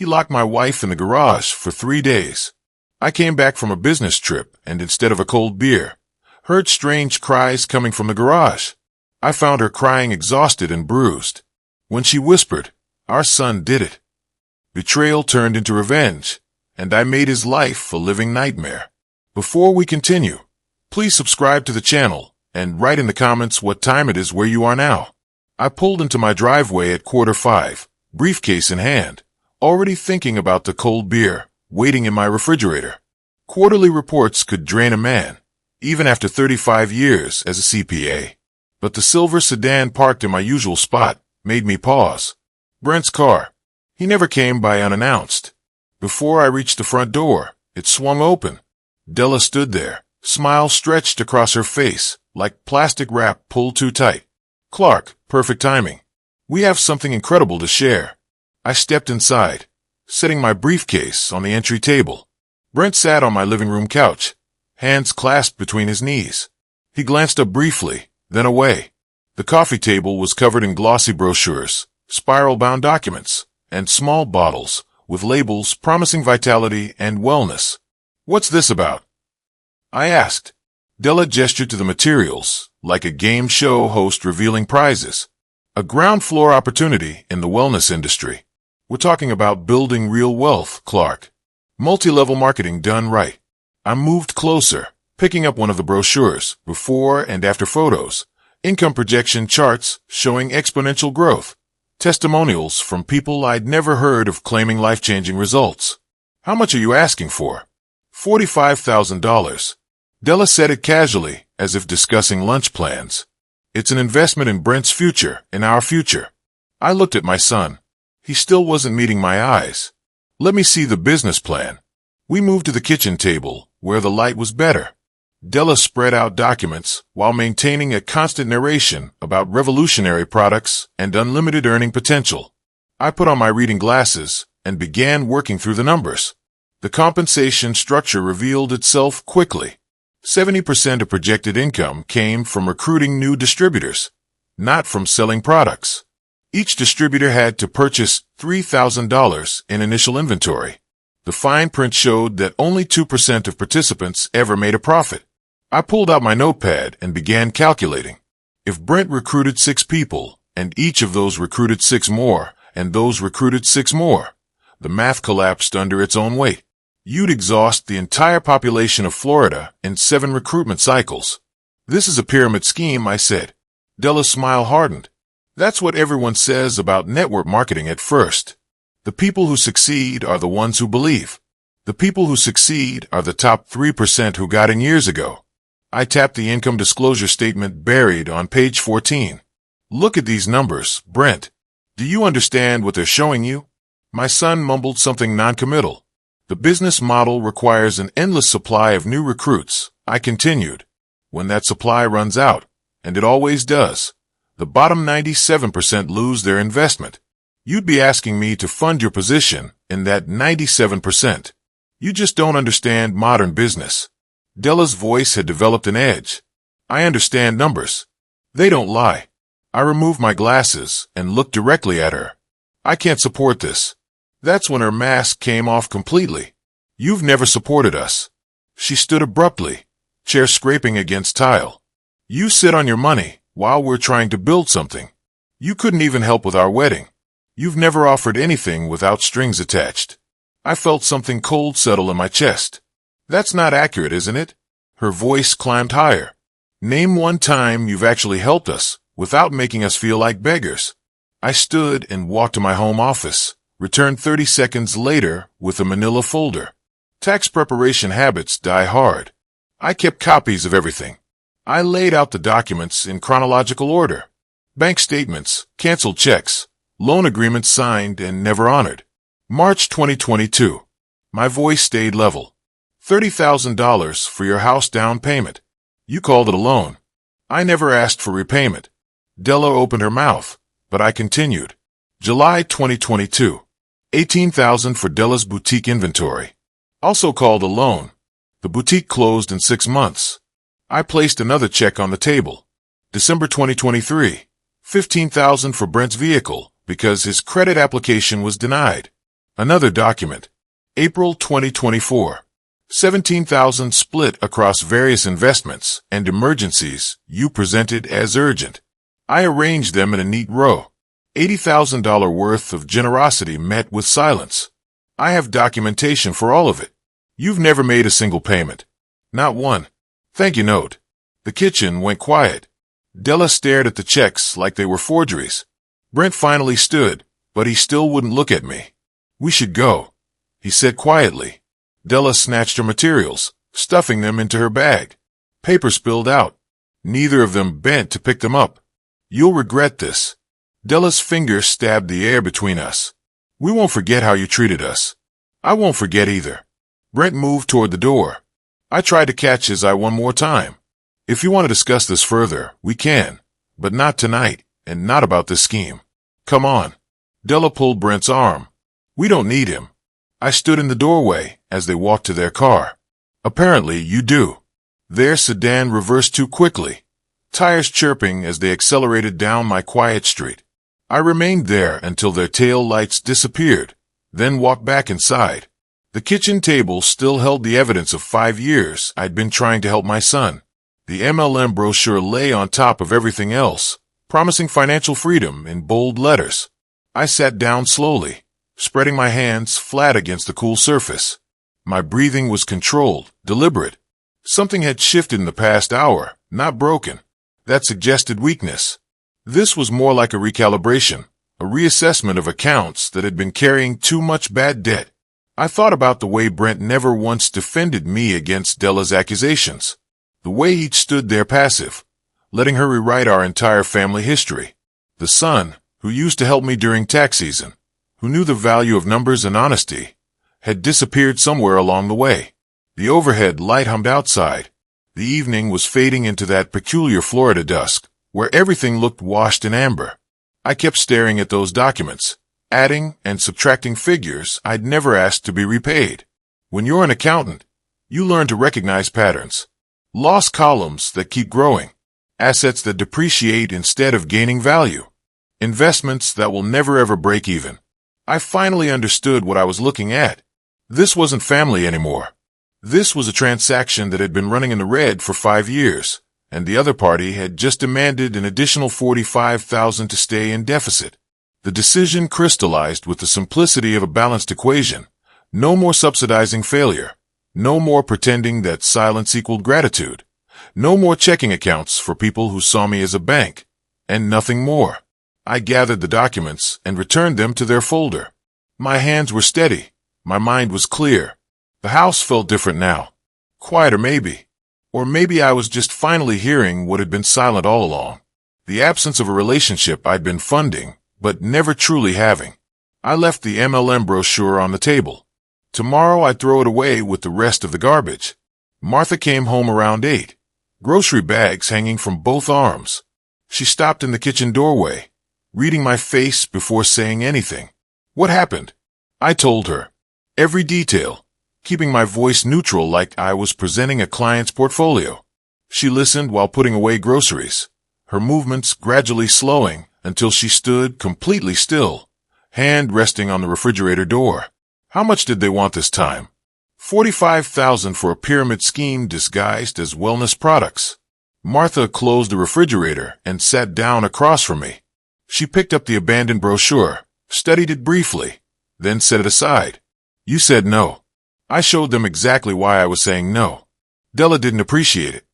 He locked my wife in the garage for 3 days. I came back from a business trip and instead of a cold beer, heard strange cries coming from the garage. I found her crying exhausted and bruised. When she whispered, "Our son did it." Betrayal turned into revenge, and I made his life a living nightmare. Before we continue, please subscribe to the channel and write in the comments what time it is where you are now. I pulled into my driveway at 4:45, briefcase in hand, already thinking about the cold beer waiting in my refrigerator. Quarterly reports could drain a man, even after 35 years as a CPA. But the silver sedan parked in my usual spot made me pause. Brent's car. He never came by unannounced. Before I reached the front door, it swung open. Della stood there, smile stretched across her face, like plastic wrap pulled too tight. "Clark, perfect timing. We have something incredible to share." I stepped inside, setting my briefcase on the entry table. Brent sat on my living room couch, hands clasped between his knees. He glanced up briefly, then away. The coffee table was covered in glossy brochures, spiral-bound documents, and small bottles with labels promising vitality and wellness. "What's this about?" I asked. Della gestured to the materials, like a game show host revealing prizes. "A ground floor opportunity in the wellness industry. We're talking about building real wealth, Clark. Multi-level marketing done right." I moved closer, picking up one of the brochures, before and after photos, income projection charts showing exponential growth, testimonials from people I'd never heard of claiming life-changing results. "How much are you asking for?" $45,000. Della said it casually, as if discussing lunch plans. "It's an investment in Brent's future, in our future." I looked at my son. He still wasn't meeting my eyes. "Let me see the business plan." We moved to the kitchen table, where the light was better. Della spread out documents while maintaining a constant narration about revolutionary products and unlimited earning potential. I put on my reading glasses and began working through the numbers. The compensation structure revealed itself quickly. 70% of projected income came from recruiting new distributors, not from selling products. Each distributor had to purchase $3,000 in initial inventory. The fine print showed that only 2% of participants ever made a profit. I pulled out my notepad and began calculating. If Brent recruited 6 people, and each of those recruited 6 more, and those recruited 6 more, the math collapsed under its own weight. You'd exhaust the entire population of Florida in 7 recruitment cycles. "This is a pyramid scheme," I said. Della's smile hardened. "That's what everyone says about network marketing at first. The people who succeed are the ones who believe. The people who succeed are the top 3% who got in years ago." I tapped the income disclosure statement buried on page 14. "Look at these numbers, Brent. Do you understand what they're showing you?" My son mumbled something noncommittal. "The business model requires an endless supply of new recruits," I continued. "When that supply runs out, and it always does, the bottom 97% lose their investment. You'd be asking me to fund your position in that 97%. You just don't understand modern business." Della's voice had developed an edge. "I understand numbers. They don't lie." I removed my glasses and looked directly at her. "I can't support this." That's when her mask came off completely. "You've never supported us." She stood abruptly, chair scraping against tile. "You sit on your money while we're trying to build something. You couldn't even help with our wedding. You've never offered anything without strings attached." I felt something cold settle in my chest. "That's not accurate, isn't it?" Her voice climbed higher. "Name one time you've actually helped us without making us feel like beggars." I stood and walked to my home office, returned 30 seconds later with a manila folder. Tax preparation habits die hard. I kept copies of everything. I laid out the documents in chronological order. Bank statements, canceled checks, loan agreements signed and never honored. March 2022. My voice stayed level. $30,000 for your house down payment. You called it a loan. I never asked for repayment. Della opened her mouth, but I continued. July 2022. $18,000 for Della's boutique inventory. Also called a loan. The boutique closed in 6 months. I placed another check on the table. December 2023. $15,000 for Brent's vehicle because his credit application was denied. Another document. April 2024. 17,000 split across various investments and emergencies you presented as urgent. I arranged them in a neat row. $80,000 worth of generosity met with silence. I have documentation for all of it. You've never made a single payment. Not one. Thank you note. The kitchen went quiet. Della stared at the checks like they were forgeries. Brent finally stood, but he still wouldn't look at me. We should go, he said quietly. Della snatched her materials, stuffing them into her bag. Paper spilled out. Neither of them bent to pick them up. You'll regret this. Della's finger stabbed the air between us. We won't forget how you treated us. I won't forget either. Brent moved toward the door. I tried to catch his eye one more time. If you want to discuss this further, we can, but not tonight, and not about this scheme. Come on. Della pulled Brent's arm. We don't need him. I stood in the doorway as they walked to their car. Apparently you do. Their sedan reversed too quickly, tires chirping as they accelerated down my quiet street. I remained there until their tail lights disappeared, then walked back inside. The kitchen table still held the evidence of 5 years I'd been trying to help my son. The MLM brochure lay on top of everything else, promising financial freedom in bold letters. I sat down slowly, spreading my hands flat against the cool surface. My breathing was controlled, deliberate. Something had shifted in the past hour, not broken. That suggested weakness. This was more like a recalibration, a reassessment of accounts that had been carrying too much bad debt. I thought about the way Brent never once defended me against Della's accusations. The way he'd stood there passive, letting her rewrite our entire family history. The son, who used to help me during tax season, who knew the value of numbers and honesty, had disappeared somewhere along the way. The overhead light hummed outside. The evening was fading into that peculiar Florida dusk, where everything looked washed in amber. I kept staring at those documents, adding and subtracting figures I'd never asked to be repaid. When you're an accountant, you learn to recognize patterns. Lost columns that keep growing. Assets that depreciate instead of gaining value. Investments that will never ever break even. I finally understood what I was looking at. This wasn't family anymore. This was a transaction that had been running in the red for 5 years, and the other party had just demanded an additional $45,000 to stay in deficit. The decision crystallized with the simplicity of a balanced equation. No more subsidizing failure. No more pretending that silence equaled gratitude. No more checking accounts for people who saw me as a bank. And nothing more. I gathered the documents and returned them to their folder. My hands were steady. My mind was clear. The house felt different now. Quieter maybe. Or maybe I was just finally hearing what had been silent all along. The absence of a relationship I'd been funding, but never truly having. I left the MLM brochure on the table. Tomorrow I'd throw it away with the rest of the garbage. Martha came home around 8. Grocery bags hanging from both arms. She stopped in the kitchen doorway, reading my face before saying anything. What happened? I told her. Every detail, keeping my voice neutral like I was presenting a client's portfolio. She listened while putting away groceries, her movements gradually slowing until she stood completely still, hand resting on the refrigerator door. How much did they want this time? $45,000 for a pyramid scheme disguised as wellness products. Martha closed the refrigerator and sat down across from me. She picked up the abandoned brochure, studied it briefly, then set it aside. You said no. I showed them exactly why I was saying no. Della didn't appreciate it.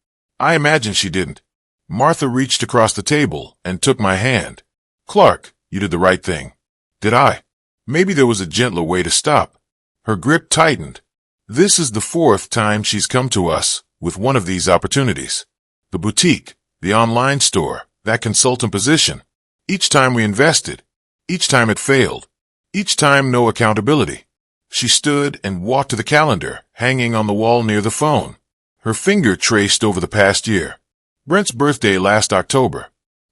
I imagine she didn't. Martha reached across the table and took my hand. Clark, you did the right thing. Did I? Maybe there was a gentler way to stop. Her grip tightened. This is the 4th time she's come to us with one of these opportunities. The boutique, the online store, that consultant position. Each time we invested. Each time it failed. Each time no accountability. She stood and walked to the calendar, hanging on the wall near the phone. Her finger traced over the past year. Brent's birthday last October.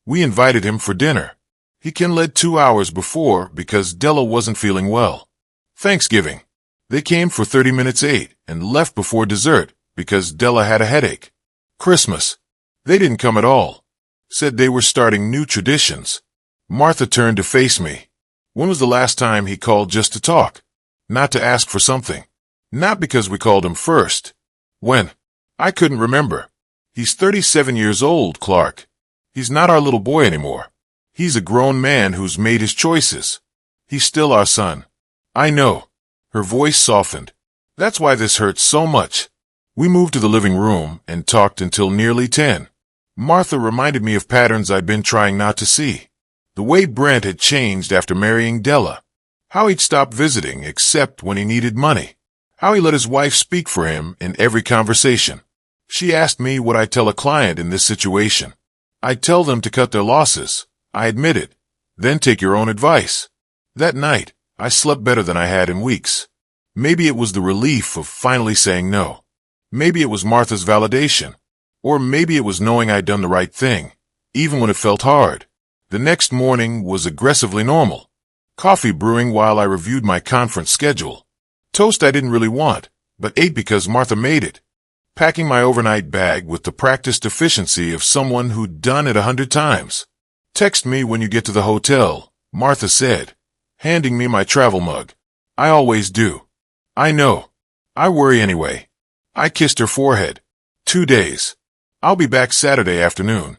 We invited him for dinner. He canceled 2 hours before because Della wasn't feeling well. Thanksgiving. They came for 30 minutes 8 and left before dessert because Della had a headache. Christmas. They didn't come at all. Said they were starting new traditions. Martha turned to face me. When was the last time he called just to talk? not to ask for something. Not because we called him first. When? I couldn't remember. He's 37 years old, Clark. He's not our little boy anymore. He's a grown man who's made his choices. He's still our son. I know. Her voice softened. That's why this hurts so much. We moved to the living room and talked until nearly 10. Martha reminded me of patterns I'd been trying not to see. The way Brent had changed after marrying Della. How he'd stopped visiting except when he needed money. How he let his wife speak for him in every conversation. She asked me what I'd tell a client in this situation. I'd tell them to cut their losses. I admitted. Then take your own advice. That night, I slept better than I had in weeks. Maybe it was the relief of finally saying no. Maybe it was Martha's validation. Or maybe it was knowing I'd done the right thing, even when it felt hard. The next morning was aggressively normal. Coffee brewing while I reviewed my conference schedule. Toast I didn't really want, but ate because Martha made it. Packing my overnight bag with the practiced efficiency of someone who'd done it 100 times. Text me when you get to the hotel, Martha said, handing me my travel mug. I always do. I know. I worry anyway. I kissed her forehead. 2 days. I'll be back Saturday afternoon.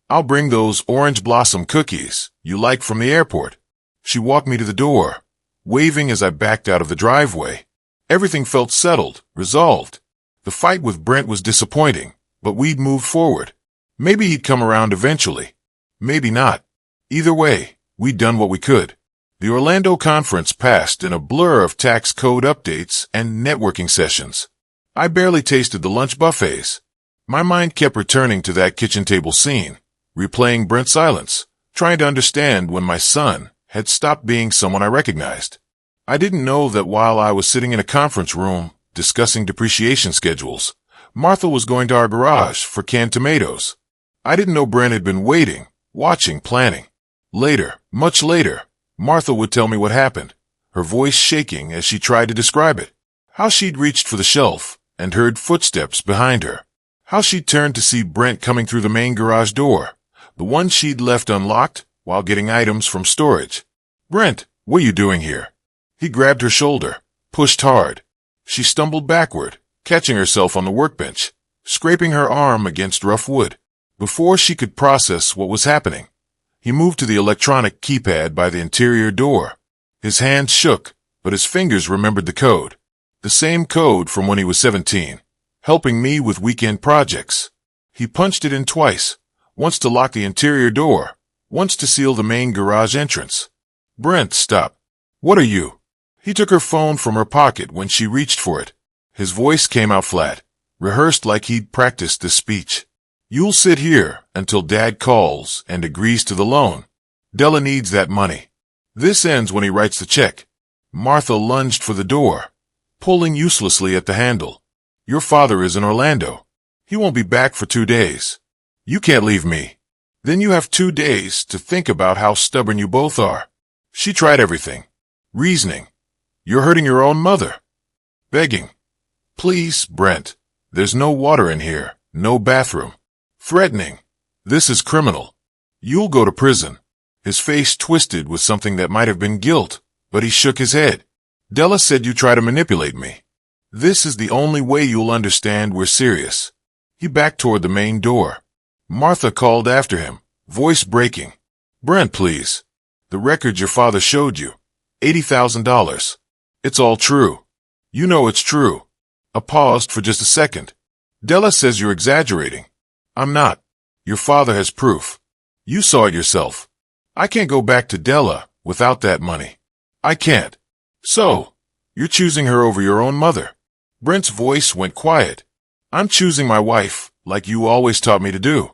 I'll bring those orange blossom cookies you like from the airport. She walked me to the door, waving as I backed out of the driveway. Everything felt settled, resolved. The fight with Brent was disappointing, but we'd moved forward. Maybe he'd come around eventually. Maybe not. Either way, we'd done what we could. The Orlando conference passed in a blur of tax code updates and networking sessions. I barely tasted the lunch buffets. My mind kept returning to that kitchen table scene, replaying Brent's silence, trying to understand when my son had stopped being someone I recognized. I didn't know that while I was sitting in a conference room discussing depreciation schedules, Martha was going to our garage for canned tomatoes. I didn't know Brent had been waiting, watching, planning. Later, much later, Martha would tell me what happened, her voice shaking as she tried to describe it. How she'd reached for the shelf and heard footsteps behind her. How she'd turned to see Brent coming through the main garage door, the one she'd left unlocked while getting items from storage. Brent, what are you doing here? He grabbed her shoulder, pushed hard. She stumbled backward, catching herself on the workbench, scraping her arm against rough wood. Before she could process what was happening, he moved to the electronic keypad by the interior door. His hands shook, but his fingers remembered the code. The same code from when he was 17, helping me with weekend projects. He punched it in twice, once to lock the interior door, once to seal the main garage entrance. Brent, stop. What are you? He took her phone from her pocket when she reached for it. His voice came out flat, rehearsed like he'd practiced this speech. You'll sit here until Dad calls and agrees to the loan. Della needs that money. This ends when he writes the check. Martha lunged for the door, pulling uselessly at the handle. Your father is in Orlando. He won't be back for 2 days. You can't leave me. Then you have 2 days to think about how stubborn you both are. She tried everything. Reasoning. You're hurting your own mother. Begging. Please, Brent. There's no water in here, no bathroom. Threatening. This is criminal. You'll go to prison. His face twisted with something that might have been guilt, but he shook his head. Della said you try to manipulate me. This is the only way you'll understand we're serious. He backed toward the main door. Martha called after him, voice breaking. Brent, please. The record your father showed you. $80,000. It's all true. You know it's true. I paused for just a second. Della says you're exaggerating. I'm not. Your father has proof. You saw it yourself. I can't go back to Della without that money. I can't. So, you're choosing her over your own mother. Brent's voice went quiet. I'm choosing my wife, like you always taught me to do.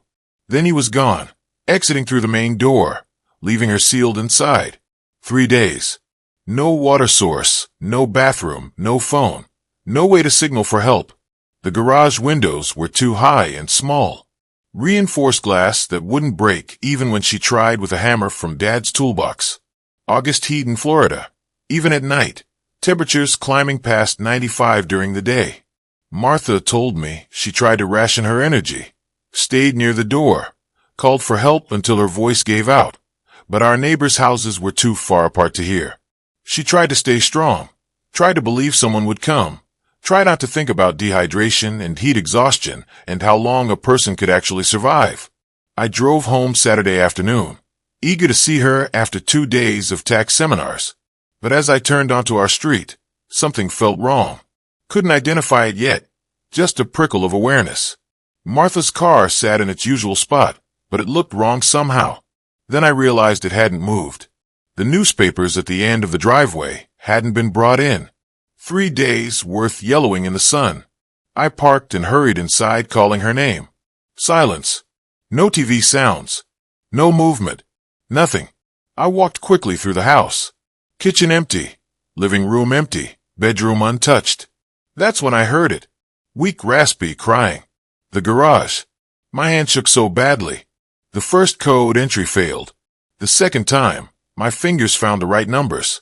Then he was gone, exiting through the main door, leaving her sealed inside. 3 days. No water source, no bathroom, no phone, no way to signal for help. The garage windows were too high and small. Reinforced glass that wouldn't break even when she tried with a hammer from Dad's toolbox. August heat in Florida. Even at night, temperatures climbing past 95 during the day. Martha told me she tried to ration her energy, stayed near the door, called for help until her voice gave out, but our neighbors' houses were too far apart to hear. She tried to stay strong, Tried to believe someone would come. Try not to think about dehydration and heat exhaustion and how long a person could actually survive. I drove home Saturday afternoon, eager to see her after 2 days of tax seminars. But as I turned onto our street, something felt wrong. Couldn't identify it yet, just a prickle of awareness. Martha's car sat in its usual spot, but it looked wrong somehow. Then I realized it hadn't moved. The newspapers at the end of the driveway hadn't been brought in. 3 days worth yellowing in the sun. I parked and hurried inside, calling her name. Silence. No TV sounds. No movement. Nothing. I walked quickly through the house. Kitchen empty. Living room empty. Bedroom untouched. That's when I heard it. Weak, raspy crying. The garage. My hand shook so badly. The first code entry failed. The second time, my fingers found the right numbers.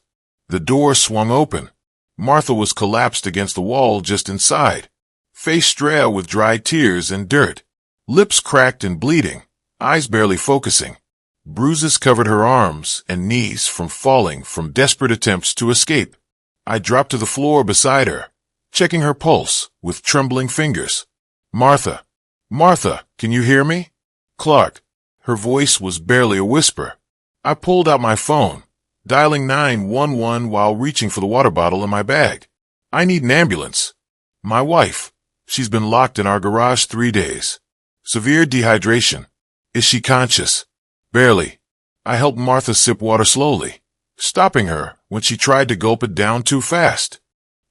The door swung open. Martha was collapsed against the wall just inside. Face streaked with dried tears and dirt. Lips cracked and bleeding. Eyes barely focusing. Bruises covered her arms and knees from falling from desperate attempts to escape. I dropped to the floor beside her, checking her pulse with trembling fingers. Martha. Martha, can you hear me? Clark. Her voice was barely a whisper. I pulled out my phone, dialing 911 while reaching for the water bottle in my bag. I need an ambulance. My wife. She's been locked in our garage 3 days. Severe dehydration. Is she conscious? Barely. I helped Martha sip water slowly, stopping her when she tried to gulp it down too fast.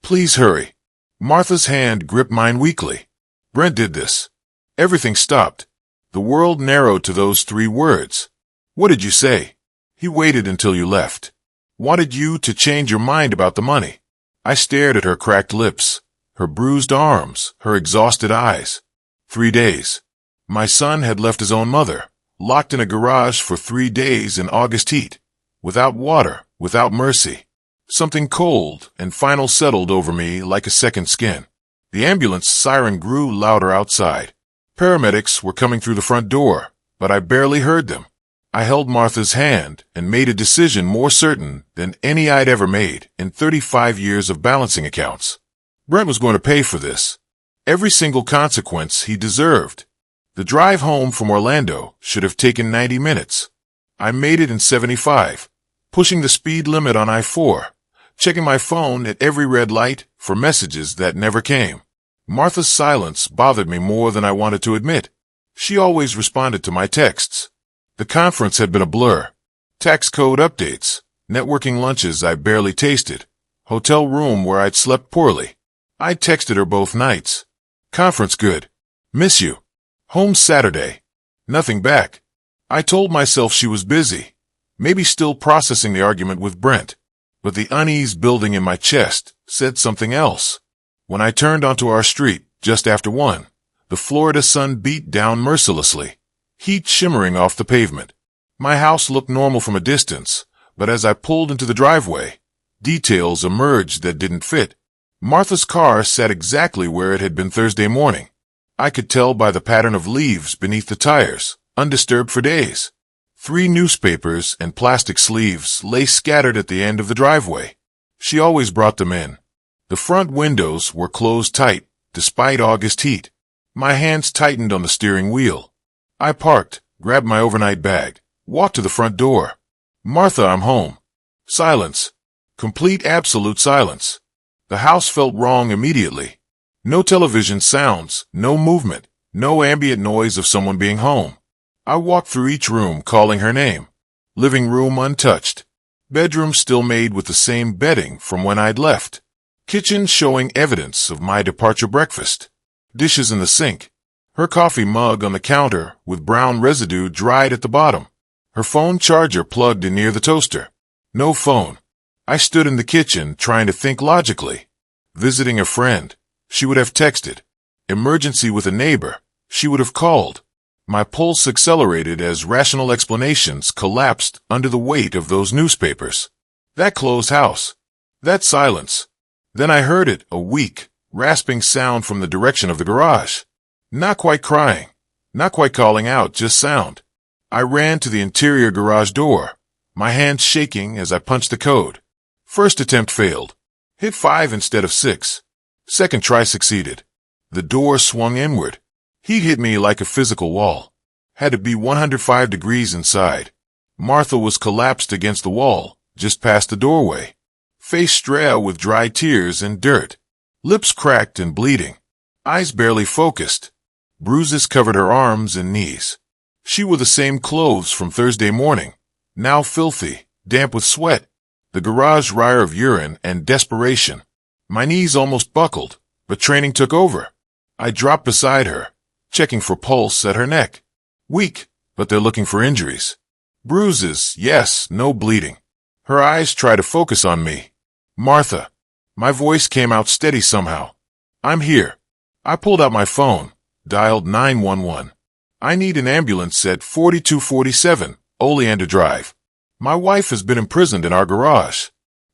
Please hurry. Martha's hand gripped mine weakly. Brent did this. Everything stopped. The world narrowed to those 3 words. What did you say? He waited until you left. Wanted you to change your mind about the money. I stared at her cracked lips, her bruised arms, her exhausted eyes. 3 days. My son had left his own mother, locked in a garage for 3 days in August heat, without water, without mercy. Something cold and final settled over me like a second skin. The ambulance siren grew louder outside. Paramedics were coming through the front door, but I barely heard them. I held Martha's hand and made a decision more certain than any I'd ever made in 35 years of balancing accounts. Brent was going to pay for this. Every single consequence he deserved. The drive home from Orlando should have taken 90 minutes. I made it in 75, pushing the speed limit on I-4, checking my phone at every red light for messages that never came. Martha's silence bothered me more than I wanted to admit. She always responded to my texts. The conference had been a blur. Tax code updates, networking lunches I barely tasted, hotel room where I'd slept poorly. I texted her both nights. Conference good. Miss you. Home Saturday. Nothing back. I told myself she was busy, maybe still processing the argument with Brent. But the unease building in my chest said something else. When I turned onto our street, just after 1, the Florida sun beat down mercilessly, heat shimmering off the pavement. My house looked normal from a distance, but as I pulled into the driveway, details emerged that didn't fit. Martha's car sat exactly where it had been Thursday morning. I could tell by the pattern of leaves beneath the tires, undisturbed for days. 3 newspapers and plastic sleeves lay scattered at the end of the driveway. She always brought them in. The front windows were closed tight, despite August heat. My hands tightened on the steering wheel. I parked, grabbed my overnight bag, walked to the front door. Martha, I'm home. Silence. Complete, absolute silence. The house felt wrong immediately. No television sounds, no movement, no ambient noise of someone being home. I walked through each room calling her name. Living room untouched. Bedroom still made with the same bedding from when I'd left. Kitchen showing evidence of my departure breakfast. Dishes in the sink. Her coffee mug on the counter with brown residue dried at the bottom. Her phone charger plugged in near the toaster. No phone. I stood in the kitchen trying to think logically. Visiting a friend. She would have texted. Emergency with a neighbor. She would have called. My pulse accelerated as rational explanations collapsed under the weight of those newspapers. That closed house. That silence. Then I heard it, a weak, rasping sound from the direction of the garage. Not quite crying. Not quite calling out, just sound. I ran to the interior garage door, my hands shaking as I punched the code. First attempt failed. Hit 5 instead of 6. Second try succeeded. The door swung inward. Heat hit me like a physical wall. Had to be 105 degrees inside. Martha was collapsed against the wall, just past the doorway. Face straw with dry tears and dirt. Lips cracked and bleeding. Eyes barely focused. Bruises covered her arms and knees. She wore the same clothes from Thursday morning, now filthy, damp with sweat, the garage mire of urine and desperation. My knees almost buckled, but training took over. I dropped beside her, checking for pulse at her neck. Weak, but they're looking for injuries. Bruises, yes, no bleeding. Her eyes tried to focus on me. Martha. My voice came out steady somehow. I'm here. I pulled out my phone, dialed 911. I need an ambulance at 4247 Oleander Drive. My wife has been imprisoned in our garage.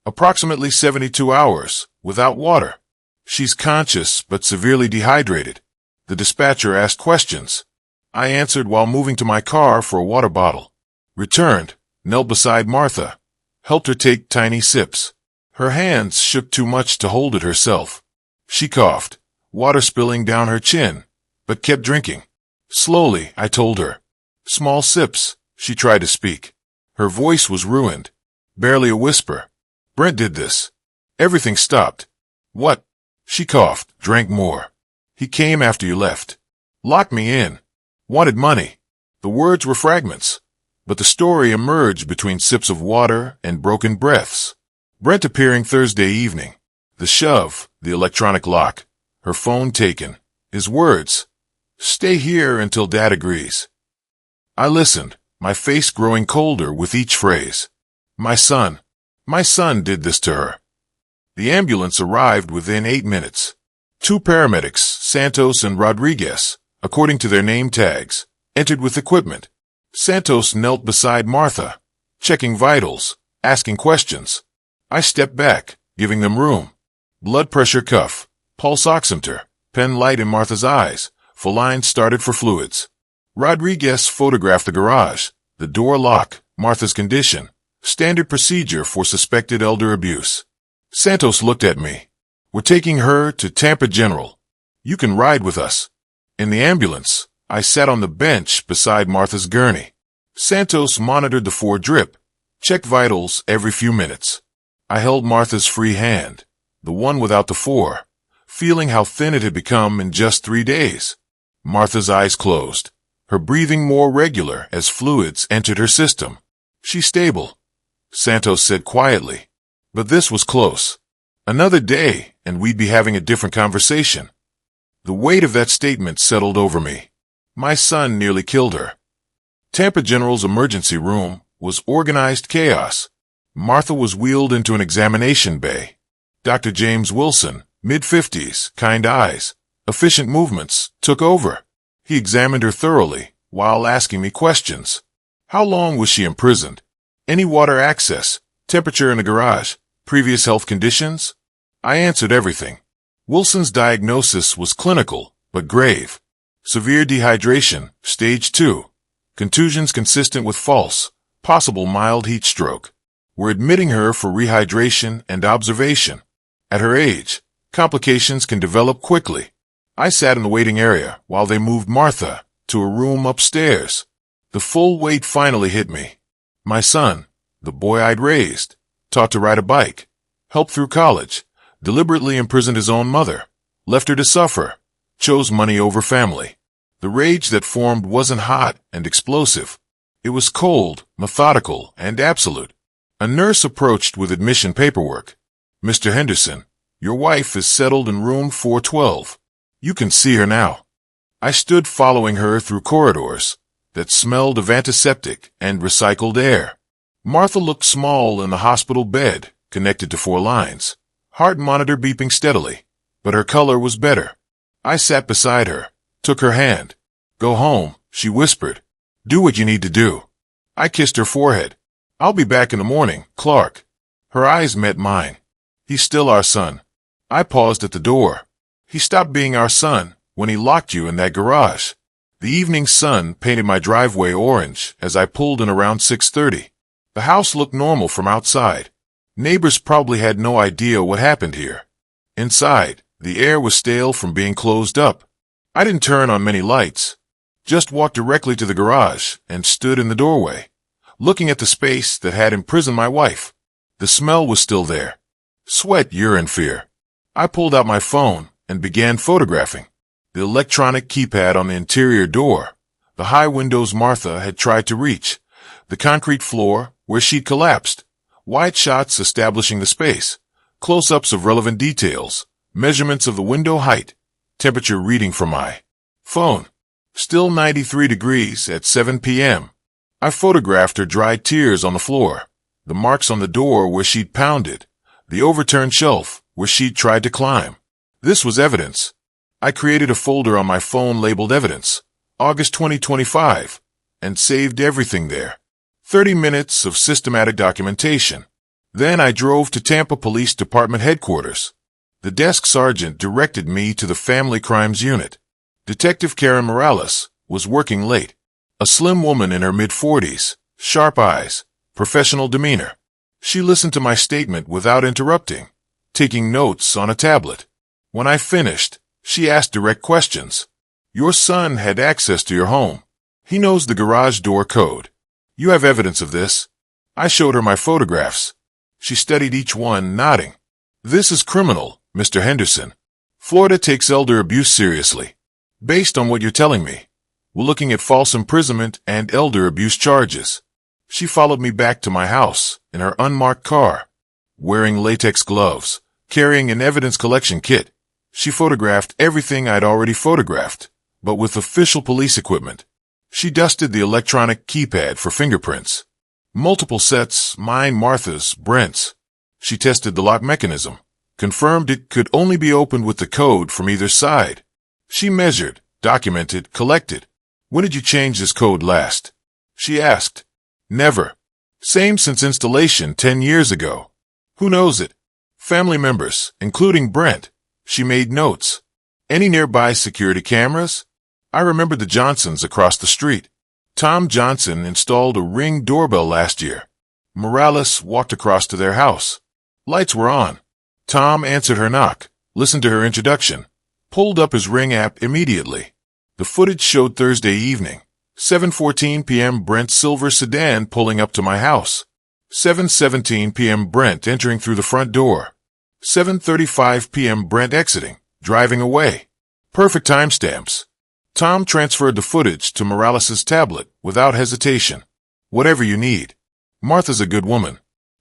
Approximately 72 hours, without water. She's conscious but severely dehydrated. The dispatcher asked questions. I answered while moving to my car for a water bottle. Returned, knelt beside Martha, helped her take tiny sips. Her hands shook too much to hold it herself. She coughed, water spilling down her chin, but kept drinking. Slowly, I told her. Small sips. She tried to speak. Her voice was ruined. Barely a whisper. Brent did this. Everything stopped. What? She coughed, drank more. He came after you left. Locked me in. Wanted money. The words were fragments, but the story emerged between sips of water and broken breaths. Brent appearing Thursday evening. The shove, the electronic lock, her phone taken. His words. Stay here until Dad agrees. I listened, my face growing colder with each phrase. My son did this to her. The ambulance arrived within 8 minutes. 2 paramedics, Santos and Rodriguez, according to their name tags, entered with equipment. Santos knelt beside Martha, checking vitals, asking questions. I stepped back, giving them room. Blood pressure cuff, pulse oximeter, pen light in Martha's eyes. Feline started for fluids. Rodriguez photographed the garage, the door lock, Martha's condition, standard procedure for suspected elder abuse. Santos looked at me. We're taking her to Tampa General. You can ride with us. In the ambulance, I sat on the bench beside Martha's gurney. Santos monitored the 4 drip, checked vitals every few minutes. I held Martha's free hand, the one without the 4, feeling how thin it had become in just 3 days. Martha's eyes closed, her breathing more regular as fluids entered her system. She's stable, Santos said quietly. But this was close. Another day, and we'd be having a different conversation. The weight of that statement settled over me. My son nearly killed her. Tampa General's emergency room was organized chaos. Martha was wheeled into an examination bay. Dr. James Wilson, mid-50s, kind eyes, efficient movements, took over. He examined her thoroughly while asking me questions. How long was she imprisoned? Any water access? Temperature in the garage? Previous health conditions? I answered everything. Wilson's diagnosis was clinical, but grave. Severe dehydration, stage 2. Contusions consistent with false, possible mild heat stroke. We're admitting her for rehydration and observation. At her age, complications can develop quickly. I sat in the waiting area while they moved Martha to a room upstairs. The full weight finally hit me. My son, the boy I'd raised, taught to ride a bike, helped through college, deliberately imprisoned his own mother, left her to suffer, chose money over family. The rage that formed wasn't hot and explosive. It was cold, methodical, and absolute. A nurse approached with admission paperwork. Mr. Henderson, your wife is settled in room 412. You can see her now. I stood following her through corridors that smelled of antiseptic and recycled air. Martha looked small in the hospital bed, connected to 4 lines. Heart monitor beeping steadily, but her color was better. I sat beside her, took her hand. Go home, she whispered. Do what you need to do. I kissed her forehead. I'll be back in the morning, Clark. Her eyes met mine. He's still our son. I paused at the door. He stopped being our son when he locked you in that garage. The evening sun painted my driveway orange as I pulled in around 6:30. The house looked normal from outside. Neighbors probably had no idea what happened here. Inside, the air was stale from being closed up. I didn't turn on many lights. Just walked directly to the garage and stood in the doorway, looking at the space that had imprisoned my wife. The smell was still there. Sweat, urine, fear. I pulled out my phone and began photographing. The electronic keypad on the interior door, the high windows Martha had tried to reach, the concrete floor where she'd collapsed, wide shots establishing the space, close-ups of relevant details, measurements of the window height, temperature reading from my phone. Still 93 degrees at 7 p.m. I photographed her dried tears on the floor, the marks on the door where she'd pounded, the overturned shelf where she'd tried to climb. This was evidence. I created a folder on my phone labeled Evidence, August 2025, and saved everything there. 30 minutes of systematic documentation. Then I drove to Tampa Police Department headquarters. The desk sergeant directed me to the Family Crimes Unit. Detective Karen Morales was working late. A slim woman in her mid-40s, sharp eyes, professional demeanor. She listened to my statement without interrupting, taking notes on a tablet. When I finished, she asked direct questions. Your son had access to your home. He knows the garage door code. You have evidence of this. I showed her my photographs. She studied each one, nodding. This is criminal, Mr. Henderson. Florida takes elder abuse seriously. Based on what you're telling me, we're looking at false imprisonment and elder abuse charges. She followed me back to my house in her unmarked car, wearing latex gloves, carrying an evidence collection kit. She photographed everything I'd already photographed, but with official police equipment. She dusted the electronic keypad for fingerprints. Multiple sets, mine, Martha's, Brent's. She tested the lock mechanism, confirmed it could only be opened with the code from either side. She measured, documented, collected. When did you change this code last? She asked. Never. Same since installation 10 years ago. Who knows it? Family members, including Brent. She made notes. Any nearby security cameras? I remembered the Johnsons across the street. Tom Johnson installed a Ring doorbell last year. Morales walked across to their house. Lights were on. Tom answered her knock, listened to her introduction, pulled up his Ring app immediately. The footage showed Thursday evening, 7:14 p.m. Brent's silver sedan pulling up to my house. 7:17 p.m. Brent entering through the front door. 7:35 p.m. Brent exiting, driving away. Perfect timestamps. Tom transferred the footage to Morales' tablet without hesitation. Whatever you need. Martha's a good woman.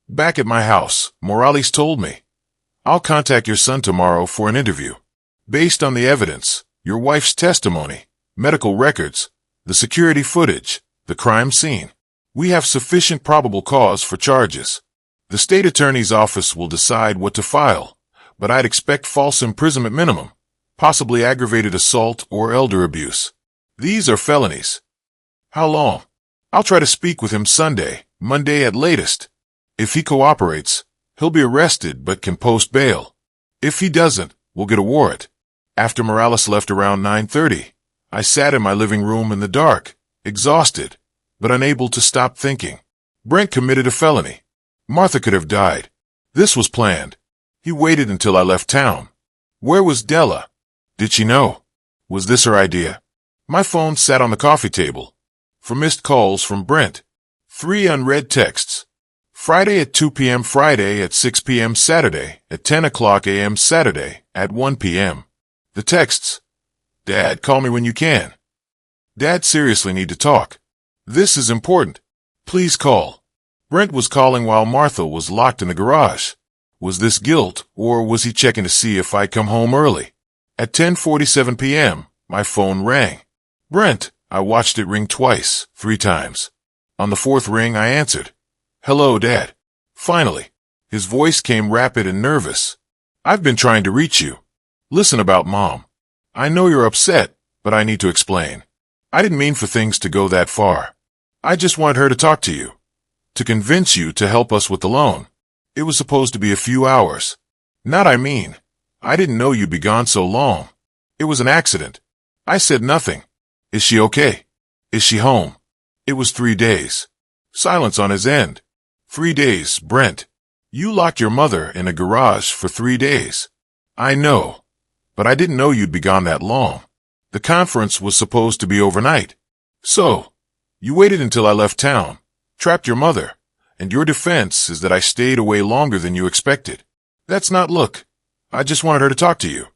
Back at my house, Morales told me, I'll contact your son tomorrow for an interview. Based on the evidence, your wife's testimony, medical records, the security footage, the crime scene, we have sufficient probable cause for charges. The state attorney's office will decide what to file, but I'd expect false imprisonment minimum, possibly aggravated assault or elder abuse. These are felonies. How long? I'll try to speak with him Sunday, Monday at latest. If he cooperates, he'll be arrested but can post bail. If he doesn't, we'll get a warrant. After Morales left around 9:30, I sat in my living room in the dark, exhausted, but unable to stop thinking. Brent committed a felony. Martha could have died. This was planned. He waited until I left town. Where was Della? Did she know? Was this her idea? My phone sat on the coffee table. For missed calls from Brent. 3 unread texts. Friday at 2 p.m. Friday at 6 p.m. Saturday at 10 o'clock a.m. Saturday at 1 p.m. The texts. Dad, call me when you can. Dad, seriously need to talk. This is important. Please call. Brent was calling while Martha was locked in the garage. Was this guilt, or was he checking to see if I'd come home early? At 10:47 p.m., my phone rang. Brent. I watched it ring twice, 3 times. On the 4th ring, I answered. Hello, Dad. Finally. His voice came rapid and nervous. I've been trying to reach you. Listen about Mom. I know you're upset, but I need to explain. I didn't mean for things to go that far. I just wanted her to talk to you. To convince you to help us with the loan. It was supposed to be a few hours. I didn't know you'd be gone so long. It was an accident. I said nothing. Is she okay? Is she home? It was 3 days. Silence on his end. 3 days, Brent. You locked your mother in a garage for 3 days. I know, but I didn't know you'd be gone that long. The conference was supposed to be overnight. So, you waited until I left town, trapped your mother, and your defense is that I stayed away longer than you expected. That's not look. I just wanted her to talk to you,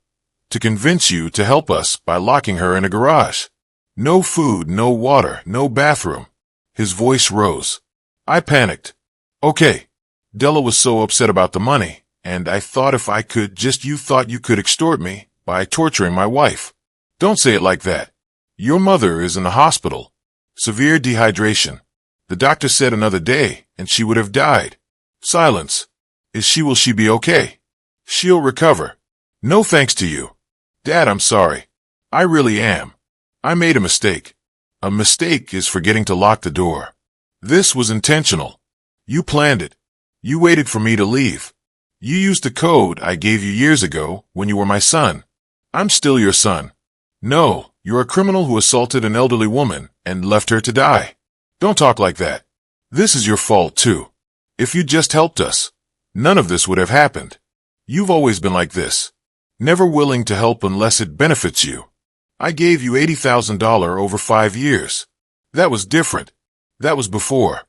to convince you to help us by locking her in a garage. No food, no water, no bathroom. His voice rose. I panicked. Okay. Della was so upset about the money, and I thought if I could you thought you could extort me by torturing my wife. Don't say it like that. Your mother is in the hospital. Severe dehydration. The doctor said another day, and she would have died. Silence. Will she be okay? She'll recover. No thanks to you. Dad, I'm sorry. I really am. I made a mistake. A mistake is forgetting to lock the door. This was intentional. You planned it. You waited for me to leave. You used the code I gave you years ago when you were my son. I'm still your son. No, you're a criminal who assaulted an elderly woman and left her to die. Don't talk like that. This is your fault, too. If you'd just helped us, none of this would have happened. You've always been like this. Never willing to help unless it benefits you. I gave you $80,000 over 5 years. That was different. That was before.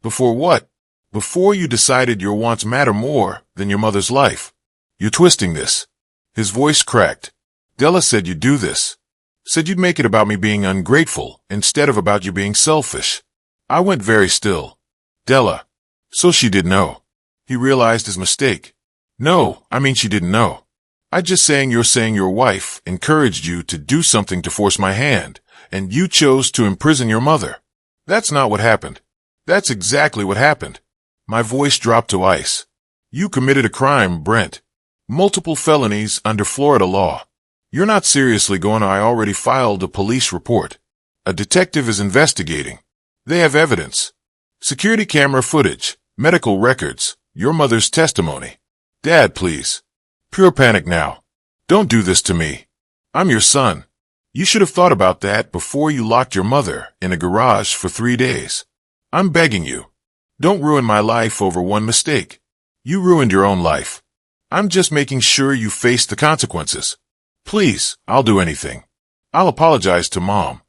Before what? Before you decided your wants matter more than your mother's life. You're twisting this. His voice cracked. Della said you'd do this. Said you'd make it about me being ungrateful instead of about you being selfish. I went very still. Della. So she did know. He realized his mistake. No, I mean she didn't know. You're saying your wife encouraged you to do something to force my hand, and you chose to imprison your mother. That's not what happened. That's exactly what happened. My voice dropped to ice. You committed a crime, Brent. Multiple felonies under Florida law. You're not seriously going to. I already filed a police report. A detective is investigating. They have evidence. Security camera footage, medical records, your mother's testimony. Dad, please. Pure panic now. Don't do this to me. I'm your son. You should have thought about that before you locked your mother in a garage for 3 days. I'm begging you. Don't ruin my life over one mistake. You ruined your own life. I'm just making sure you face the consequences. Please, I'll do anything. I'll apologize to Mom.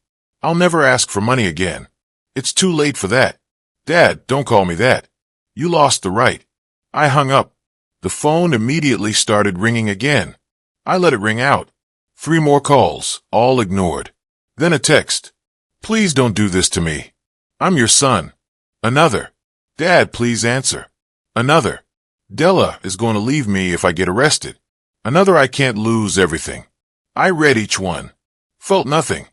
I'll never ask for money again. It's too late for that. Dad, don't call me that. You lost the right. I hung up. The phone immediately started ringing again. I let it ring out. 3 more calls, all ignored. Then a text. Please don't do this to me. I'm your son. Another. Dad, please answer. Another. Della is going to leave me if I get arrested. Another. I can't lose everything. I read each one. Felt nothing.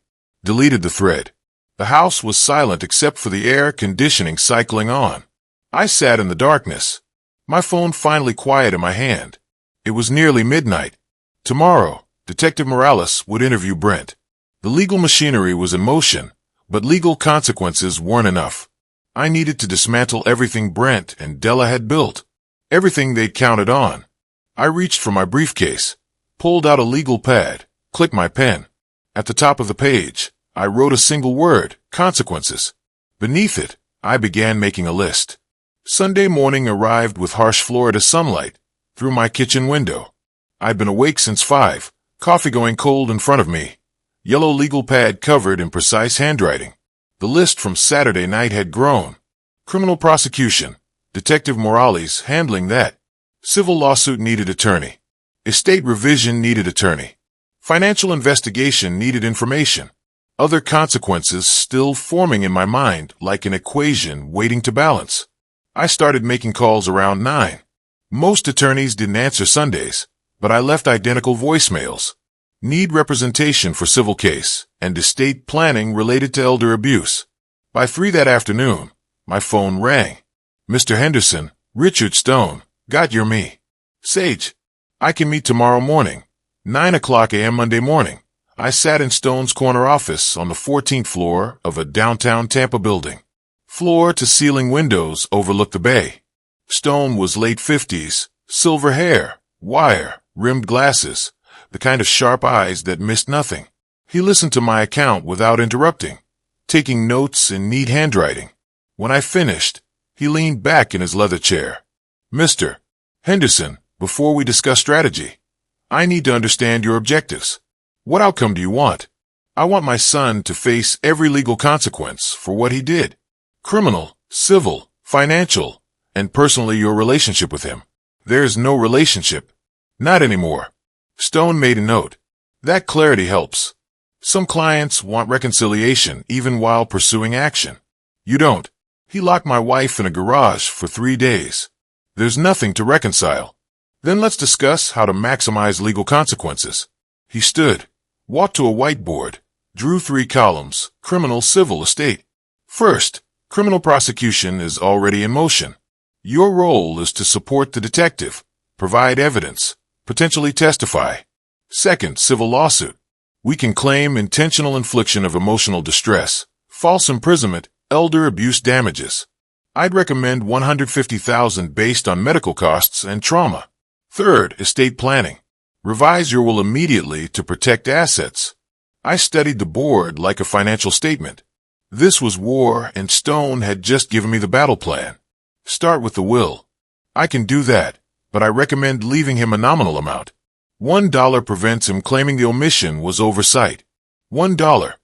Deleted the thread. The house was silent except for the air conditioning cycling on. I sat in the darkness. My phone finally quiet in my hand. It was nearly midnight. Tomorrow, Detective Morales would interview Brent. The legal machinery was in motion, but legal consequences weren't enough. I needed to dismantle everything Brent and Della had built, everything they'd counted on. I reached for my briefcase, pulled out a legal pad, clicked my pen. At the top of the page, I wrote a single word, consequences. Beneath it, I began making a list. Sunday morning arrived with harsh Florida sunlight through my kitchen window. I'd been awake since 5, coffee going cold in front of me, yellow legal pad covered in precise handwriting. The list from Saturday night had grown. Criminal prosecution, Detective Morales handling that. Civil lawsuit needed attorney. Estate revision needed attorney. Financial investigation needed information. Other consequences still forming in my mind like an equation waiting to balance. I started making calls around 9. Most attorneys didn't answer Sundays, but I left identical voicemails. Need representation for civil case and estate planning related to elder abuse. By 3 that afternoon, my phone rang. Mr. Henderson, Richard Stone, got your me. Sage, I can meet tomorrow morning, 9:00 a.m. Monday morning. I sat in Stone's corner office on the 14th floor of a downtown Tampa building. Floor-to-ceiling windows overlooked the bay. Stone was late 50s, silver hair, wire-rimmed glasses, the kind of sharp eyes that missed nothing. He listened to my account without interrupting, taking notes in neat handwriting. When I finished, he leaned back in his leather chair. Mr. Henderson, before we discuss strategy, I need to understand your objectives. What outcome do you want? I want my son to face every legal consequence for what he did. Criminal, civil, financial, and personally your relationship with him. There is no relationship. Not anymore. Stone made a note. That clarity helps. Some clients want reconciliation even while pursuing action. You don't. He locked my wife in a garage for 3 days. There's nothing to reconcile. Then let's discuss how to maximize legal consequences. He stood, walked to a whiteboard, drew 3 columns, criminal, civil, estate. First, criminal prosecution is already in motion. Your role is to support the detective, provide evidence, potentially testify. Second, civil lawsuit. We can claim intentional infliction of emotional distress, false imprisonment, elder abuse damages. I'd recommend $150,000 based on medical costs and trauma. Third, estate planning. Revise your will immediately to protect assets. I studied the board like a financial statement. This was war, and Stone had just given me the battle plan. Start with the will. I can do that, but I recommend leaving him a nominal amount. $1 prevents him claiming the omission was oversight. $1.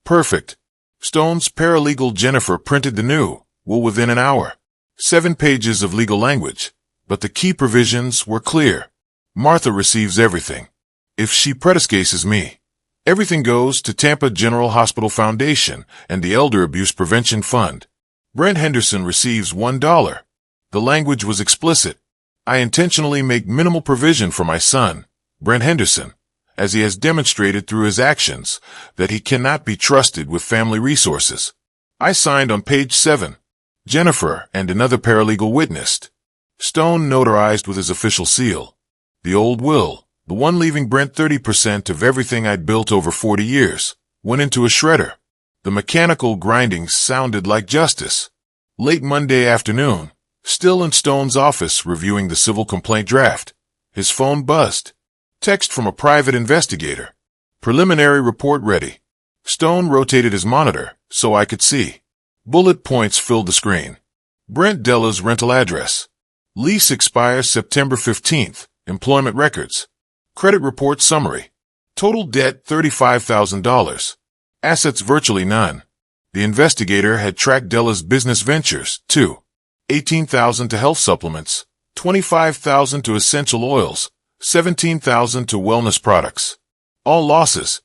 Perfect. Stone's paralegal Jennifer printed the new will within an hour. 7 pages of legal language, but the key provisions were clear. Martha receives everything. If she prediscases me, everything goes to Tampa General Hospital Foundation and the Elder Abuse Prevention Fund. Brent Henderson receives $1. The language was explicit. I intentionally make minimal provision for my son, Brent Henderson, as he has demonstrated through his actions that he cannot be trusted with family resources. I signed on page 7. Jennifer and another paralegal witnessed. Stone notarized with his official seal. The old will, the one leaving Brent 30% of everything I'd built over 40 years, went into a shredder. The mechanical grinding sounded like justice. Late Monday afternoon, still in Stone's office reviewing the civil complaint draft, his phone buzzed. Text from a private investigator. Preliminary report ready. Stone rotated his monitor so I could see. Bullet points filled the screen. Brent Della's rental address. Lease expires September 15th. Employment records. Credit report summary. Total debt $35,000. Assets virtually none. The investigator had tracked Della's business ventures, too. $18,000 to health supplements, $25,000 to essential oils, $17,000 to wellness products. All losses.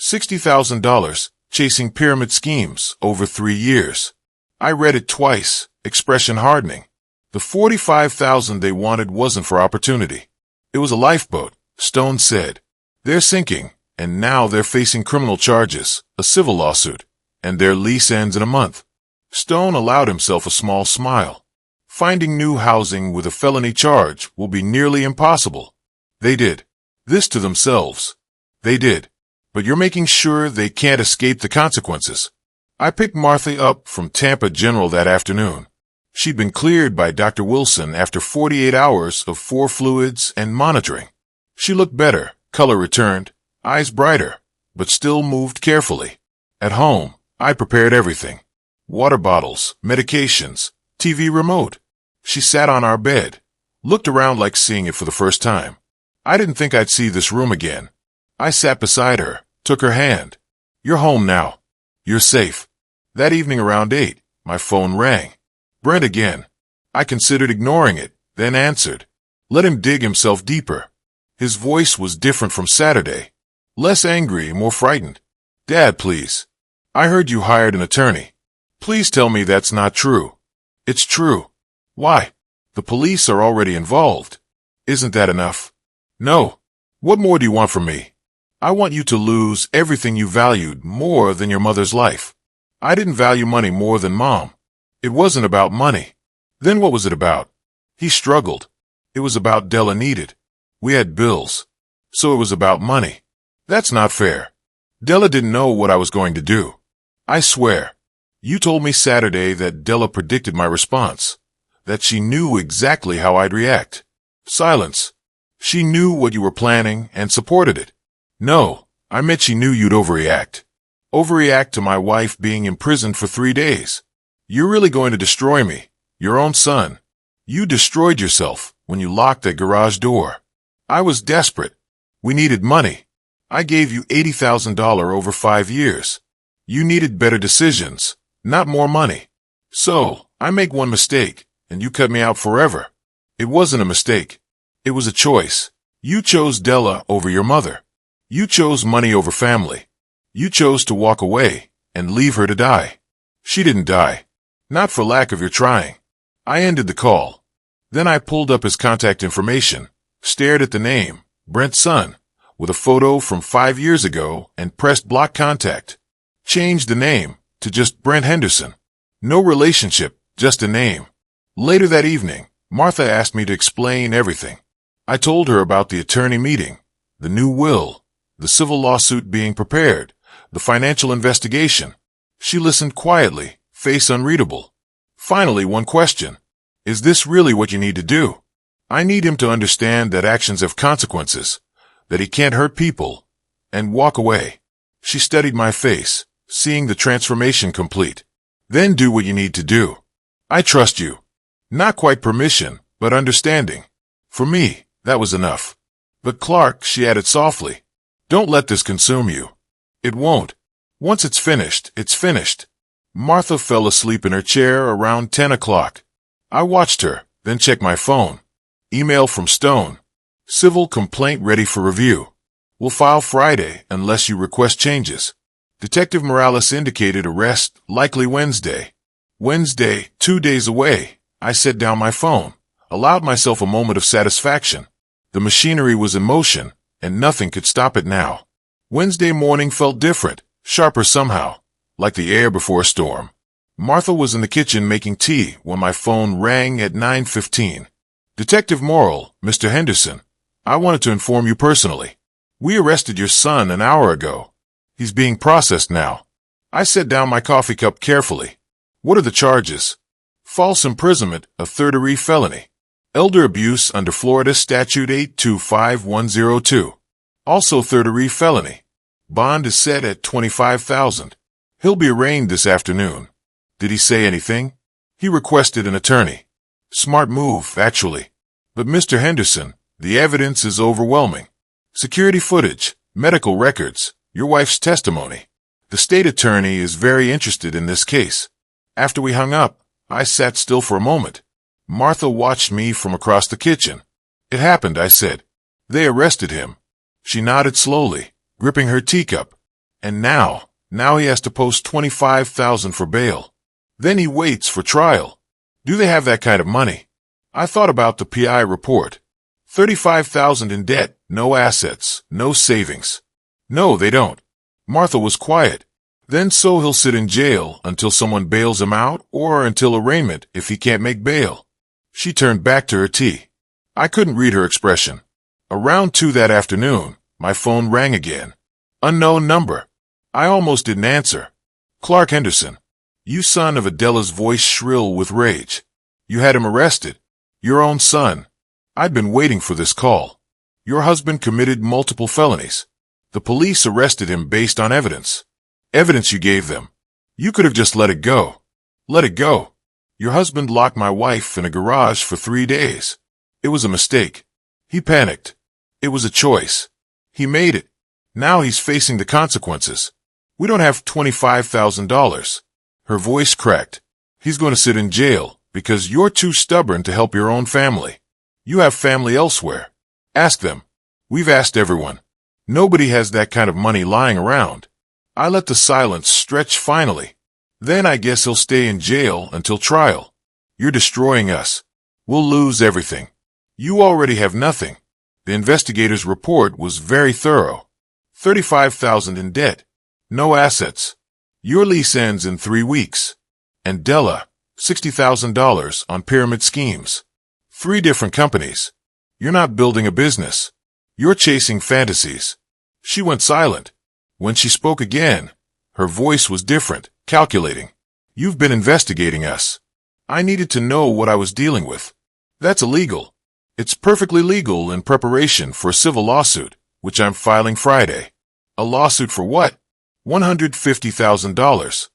$60,000, chasing pyramid schemes over 3 years. I read it twice, expression hardening. The $45,000 they wanted wasn't for opportunity. It was a lifeboat, Stone said. They're sinking, and now they're facing criminal charges, a civil lawsuit, and their lease ends in a month. Stone allowed himself a small smile. Finding new housing with a felony charge will be nearly impossible. They did. This to themselves. They did. But you're making sure they can't escape the consequences. I picked Martha up from Tampa General that afternoon. She'd been cleared by Dr. Wilson after 48 hours of 4 fluids and monitoring. She looked better, color returned, eyes brighter, but still moved carefully. At home, I prepared everything. Water bottles, medications, TV remote. She sat on our bed, looked around like seeing it for the first time. I didn't think I'd see this room again. I sat beside her, took her hand. You're home now. You're safe. That evening around 8, my phone rang. Brent again. I considered ignoring it, then answered. Let him dig himself deeper. His voice was different from Saturday. Less angry, more frightened. Dad, please. I heard you hired an attorney. Please tell me that's not true. It's true. Why? The police are already involved. Isn't that enough? No. What more do you want from me? I want you to lose everything you valued more than your mother's life. I didn't value money more than Mom. It wasn't about money. Then what was it about? He struggled. It was about Della needed. We had bills. So it was about money. That's not fair. Della didn't know what I was going to do. I swear. You told me Saturday that Della predicted my response. That she knew exactly how I'd react. Silence. She knew what you were planning and supported it. No, I meant she knew you'd overreact. Overreact to my wife being imprisoned for 3 days. You're really going to destroy me, your own son. You destroyed yourself when you locked that garage door. I was desperate. We needed money. I gave you $80,000 over 5 years. You needed better decisions, not more money. So, I make one mistake, and you cut me out forever. It wasn't a mistake. It was a choice. You chose Della over your mother. You chose money over family. You chose to walk away and leave her to die. She didn't die. Not for lack of your trying. I ended the call. Then I pulled up his contact information, stared at the name, Brent's son, with a photo from 5 years ago, and pressed block contact. Changed the name to just Brent Henderson. No relationship, just a name. Later that evening, Martha asked me to explain everything. I told her about the attorney meeting, the new will, the civil lawsuit being prepared, the financial investigation. She listened quietly, face unreadable. Finally, one question. Is this really what you need to do? I need him to understand that actions have consequences, that he can't hurt people, and walk away. She studied my face, seeing the transformation complete. Then do what you need to do. I trust you. Not quite permission, but understanding. For me, that was enough. But Clark, she added softly, don't let this consume you. It won't. Once it's finished, it's finished. Martha fell asleep in her chair around 10 o'clock. I watched her, then checked my phone. Email from Stone. Civil complaint ready for review. We'll file Friday unless you request changes. Detective Morales indicated arrest likely Wednesday. Wednesday, 2 days away. I set down my phone, allowed myself a moment of satisfaction. The machinery was in motion, and nothing could stop it now. Wednesday morning felt different, sharper somehow, like the air before a storm. Martha was in the kitchen making tea when my phone rang at 9:15. Detective Morrill, Mr. Henderson, I wanted to inform you personally. We arrested your son an hour ago. He's being processed now. I set down my coffee cup carefully. What are the charges? False imprisonment, a third-degree felony. Elder abuse under Florida Statute 825102. Also third-degree felony. Bond is set at $25,000. He'll be arraigned this afternoon. Did he say anything? He requested an attorney. Smart move, actually. But Mr. Henderson, the evidence is overwhelming. Security footage, medical records, your wife's testimony. The state attorney is very interested in this case. After we hung up, I sat still for a moment. Martha watched me from across the kitchen. It happened, I said. They arrested him. She nodded slowly, gripping her teacup. And now he has to post $25,000 for bail. Then he waits for trial. Do they have that kind of money? I thought about the PI report. $35,000 in debt, no assets, no savings. No, they don't. Martha was quiet. Then so he'll sit in jail until someone bails him out or until arraignment if he can't make bail. She turned back to her tea. I couldn't read her expression. Around 2 that afternoon, my phone rang again. Unknown number. I almost didn't answer. Clark Henderson. You son of Adela's voice shrill with rage. You had him arrested. Your own son. I'd been waiting for this call. Your husband committed multiple felonies. The police arrested him based on evidence. Evidence you gave them. You could have just let it go. Let it go. Your husband locked my wife in a garage for 3 days. It was a mistake. He panicked. It was a choice. He made it. Now he's facing the consequences. We don't have $25,000. Her voice cracked. He's going to sit in jail because you're too stubborn to help your own family. You have family elsewhere. Ask them. We've asked everyone. Nobody has that kind of money lying around. I let the silence stretch finally. Then I guess he'll stay in jail until trial. You're destroying us. We'll lose everything. You already have nothing. The investigator's report was very thorough. $35,000 in debt. No assets. Your lease ends in 3 weeks. And Della, $60,000 on pyramid schemes. 3 different companies. You're not building a business. You're chasing fantasies. She went silent. When she spoke again, her voice was different, calculating. You've been investigating us. I needed to know what I was dealing with. That's illegal. It's perfectly legal in preparation for a civil lawsuit, which I'm filing Friday. A lawsuit for what? $150,000.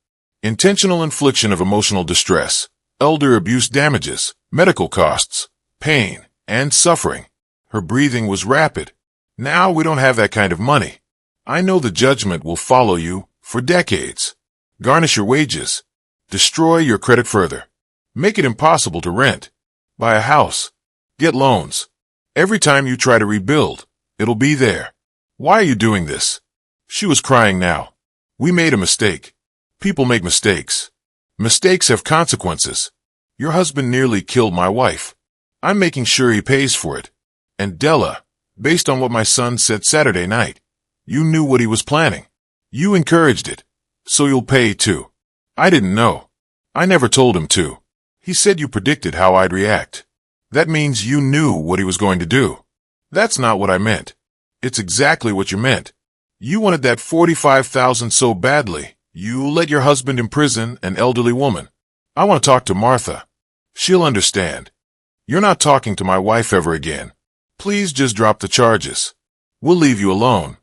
Intentional infliction of emotional distress, elder abuse damages, medical costs, pain, and suffering. Her breathing was rapid. Now we don't have that kind of money. I know the judgment will follow you for decades. Garnish your wages. Destroy your credit further. Make it impossible to rent. Buy a house. Get loans. Every time you try to rebuild, it'll be there. Why are you doing this? She was crying now. We made a mistake. People make mistakes. Mistakes have consequences. Your husband nearly killed my wife. I'm making sure he pays for it. And Della, based on what my son said Saturday night, you knew what he was planning. You encouraged it. So you'll pay too. I didn't know. I never told him to. He said you predicted how I'd react. That means you knew what he was going to do. That's not what I meant. It's exactly what you meant. You wanted that $45,000 so badly, you let your husband imprison an elderly woman. I want to talk to Martha. She'll understand. You're not talking to my wife ever again. Please just drop the charges. We'll leave you alone.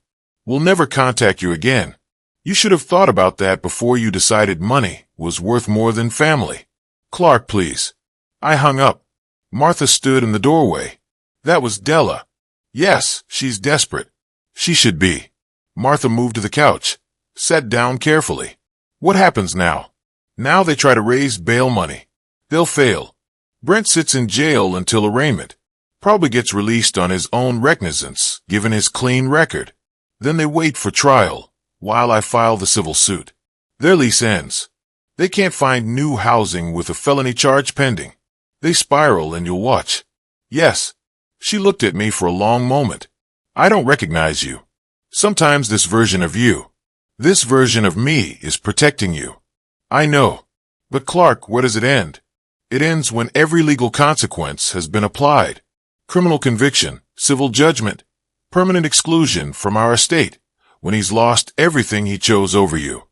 We'll never contact you again. You should have thought about that before you decided money was worth more than family. Clark, please. I hung up. Martha stood in the doorway. That was Della. Yes, she's desperate. She should be. Martha moved to the couch, sat down carefully. What happens now? Now they try to raise bail money. They'll fail. Brent sits in jail until arraignment. Probably gets released on his own recognizance, given his clean record. Then they wait for trial, while I file the civil suit. Their lease ends. They can't find new housing with a felony charge pending. They spiral and you'll watch. Yes. She looked at me for a long moment. I don't recognize you. Sometimes this version of you, this version of me is protecting you. I know. But Clark, where does it end? It ends when every legal consequence has been applied. Criminal conviction, civil judgment, permanent exclusion from our estate, when he's lost everything he chose over you.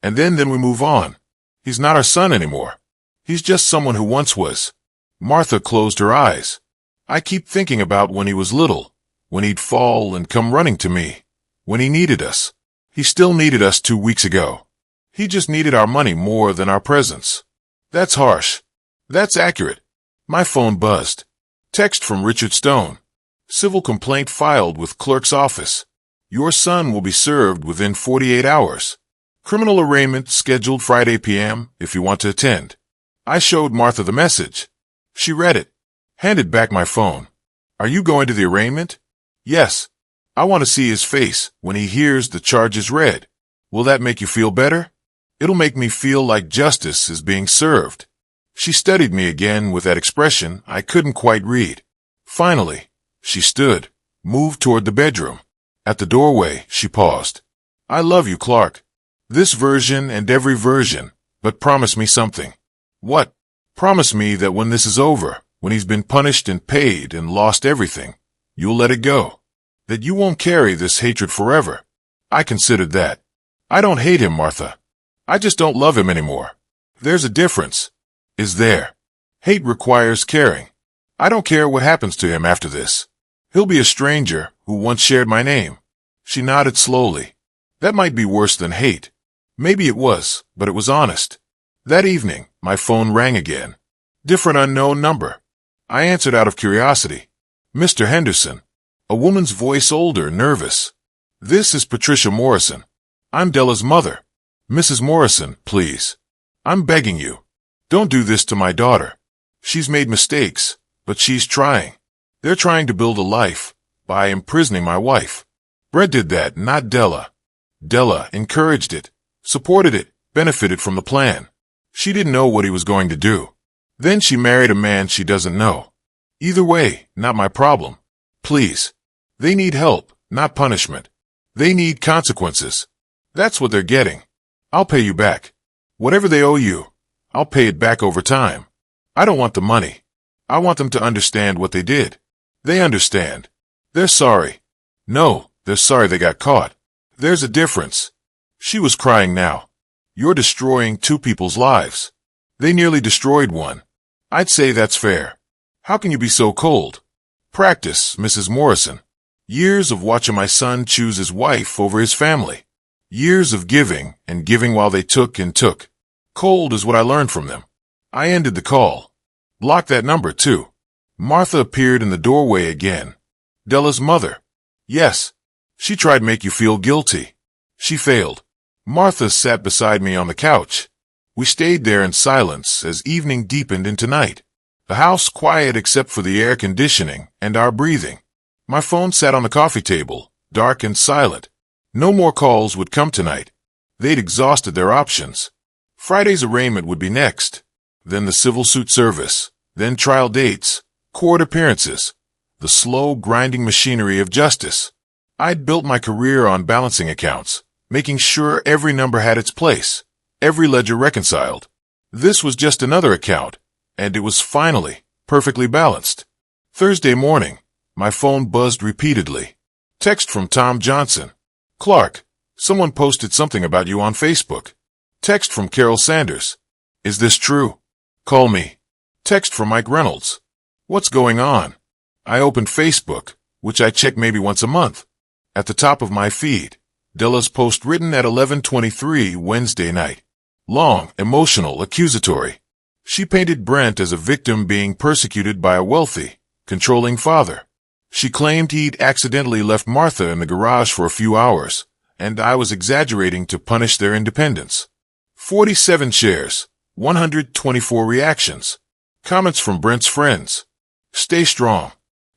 And then we move on. He's not our son anymore. He's just someone who once was. Martha closed her eyes. I keep thinking about when he was little, when he'd fall and come running to me, when he needed us. He still needed us 2 weeks ago. He just needed our money more than our presence. That's harsh. That's accurate. My phone buzzed. Text from Richard Stone. Civil complaint filed with clerk's office. Your son will be served within 48 hours. Criminal arraignment scheduled Friday p.m. if you want to attend. I showed Martha the message. She read it. Handed back my phone. Are you going to the arraignment? Yes. I want to see his face when he hears the charges read. Will that make you feel better? It'll make me feel like justice is being served. She studied me again with that expression I couldn't quite read. Finally, she stood, moved toward the bedroom. At the doorway, she paused. I love you, Clark. This version and every version, but promise me something. What? Promise me that when this is over, when he's been punished and paid and lost everything, you'll let it go. That you won't carry this hatred forever. I considered that. I don't hate him, Martha. I just don't love him anymore. There's a difference. Is there? Hate requires caring. I don't care what happens to him after this. He'll be a stranger who once shared my name. She nodded slowly. That might be worse than hate. Maybe it was, but it was honest. That evening, my phone rang again. Different unknown number. I answered out of curiosity. Mr. Henderson. A woman's voice, older, nervous. This is Patricia Morrison. I'm Della's mother. Mrs. Morrison, please. I'm begging you. Don't do this to my daughter. She's made mistakes, but she's trying. They're trying to build a life by imprisoning my wife. Brett did that, not Della. Della encouraged it, supported it, benefited from the plan. She didn't know what he was going to do. Then she married a man she doesn't know. Either way, not my problem. Please. They need help, not punishment. They need consequences. That's what they're getting. I'll pay you back. Whatever they owe you, I'll pay it back over time. I don't want the money. I want them to understand what they did. They understand. They're sorry. No, they're sorry they got caught. There's a difference. She was crying now. You're destroying 2 people's lives. They nearly destroyed one. I'd say that's fair. How can you be so cold? Practice, Mrs. Morrison. Years of watching my son choose his wife over his family. Years of giving and giving while they took and took. Cold is what I learned from them. I ended the call. Blocked that number, too. Martha appeared in the doorway again. Della's mother. Yes. She tried to make you feel guilty. She failed. Martha sat beside me on the couch. We stayed there in silence as evening deepened into night. The house quiet except for the air conditioning and our breathing. My phone sat on the coffee table, dark and silent. No more calls would come tonight. They'd exhausted their options. Friday's arraignment would be next. Then the civil suit service. Then trial dates, court appearances. The slow, grinding machinery of justice. I'd built my career on balancing accounts, making sure every number had its place, every ledger reconciled. This was just another account, and it was finally perfectly balanced. Thursday morning, my phone buzzed repeatedly. Text from Tom Johnson. Clark, someone posted something about you on Facebook. Text from Carol Sanders. Is this true? Call me. Text from Mike Reynolds. What's going on? I opened Facebook, which I check maybe once a month. At the top of my feed, Della's post written at 11:23 Wednesday night. Long, emotional, accusatory. She painted Brent as a victim being persecuted by a wealthy, controlling father. She claimed he'd accidentally left Martha in the garage for a few hours, and I was exaggerating to punish their independence. 47 shares, 124 reactions. Comments from Brent's friends. Stay strong.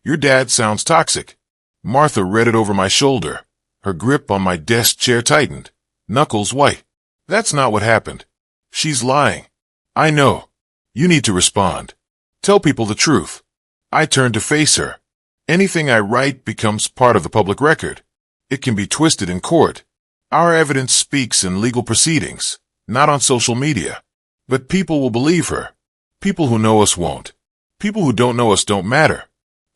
Your dad sounds toxic. Martha read it over my shoulder. Her grip on my desk chair tightened. Knuckles white. That's not what happened. She's lying. I know. You need to respond. Tell people the truth. I turned to face her. Anything I write becomes part of the public record. It can be twisted in court. Our evidence speaks in legal proceedings, not on social media. But people will believe her. People who know us won't. People who don't know us don't matter.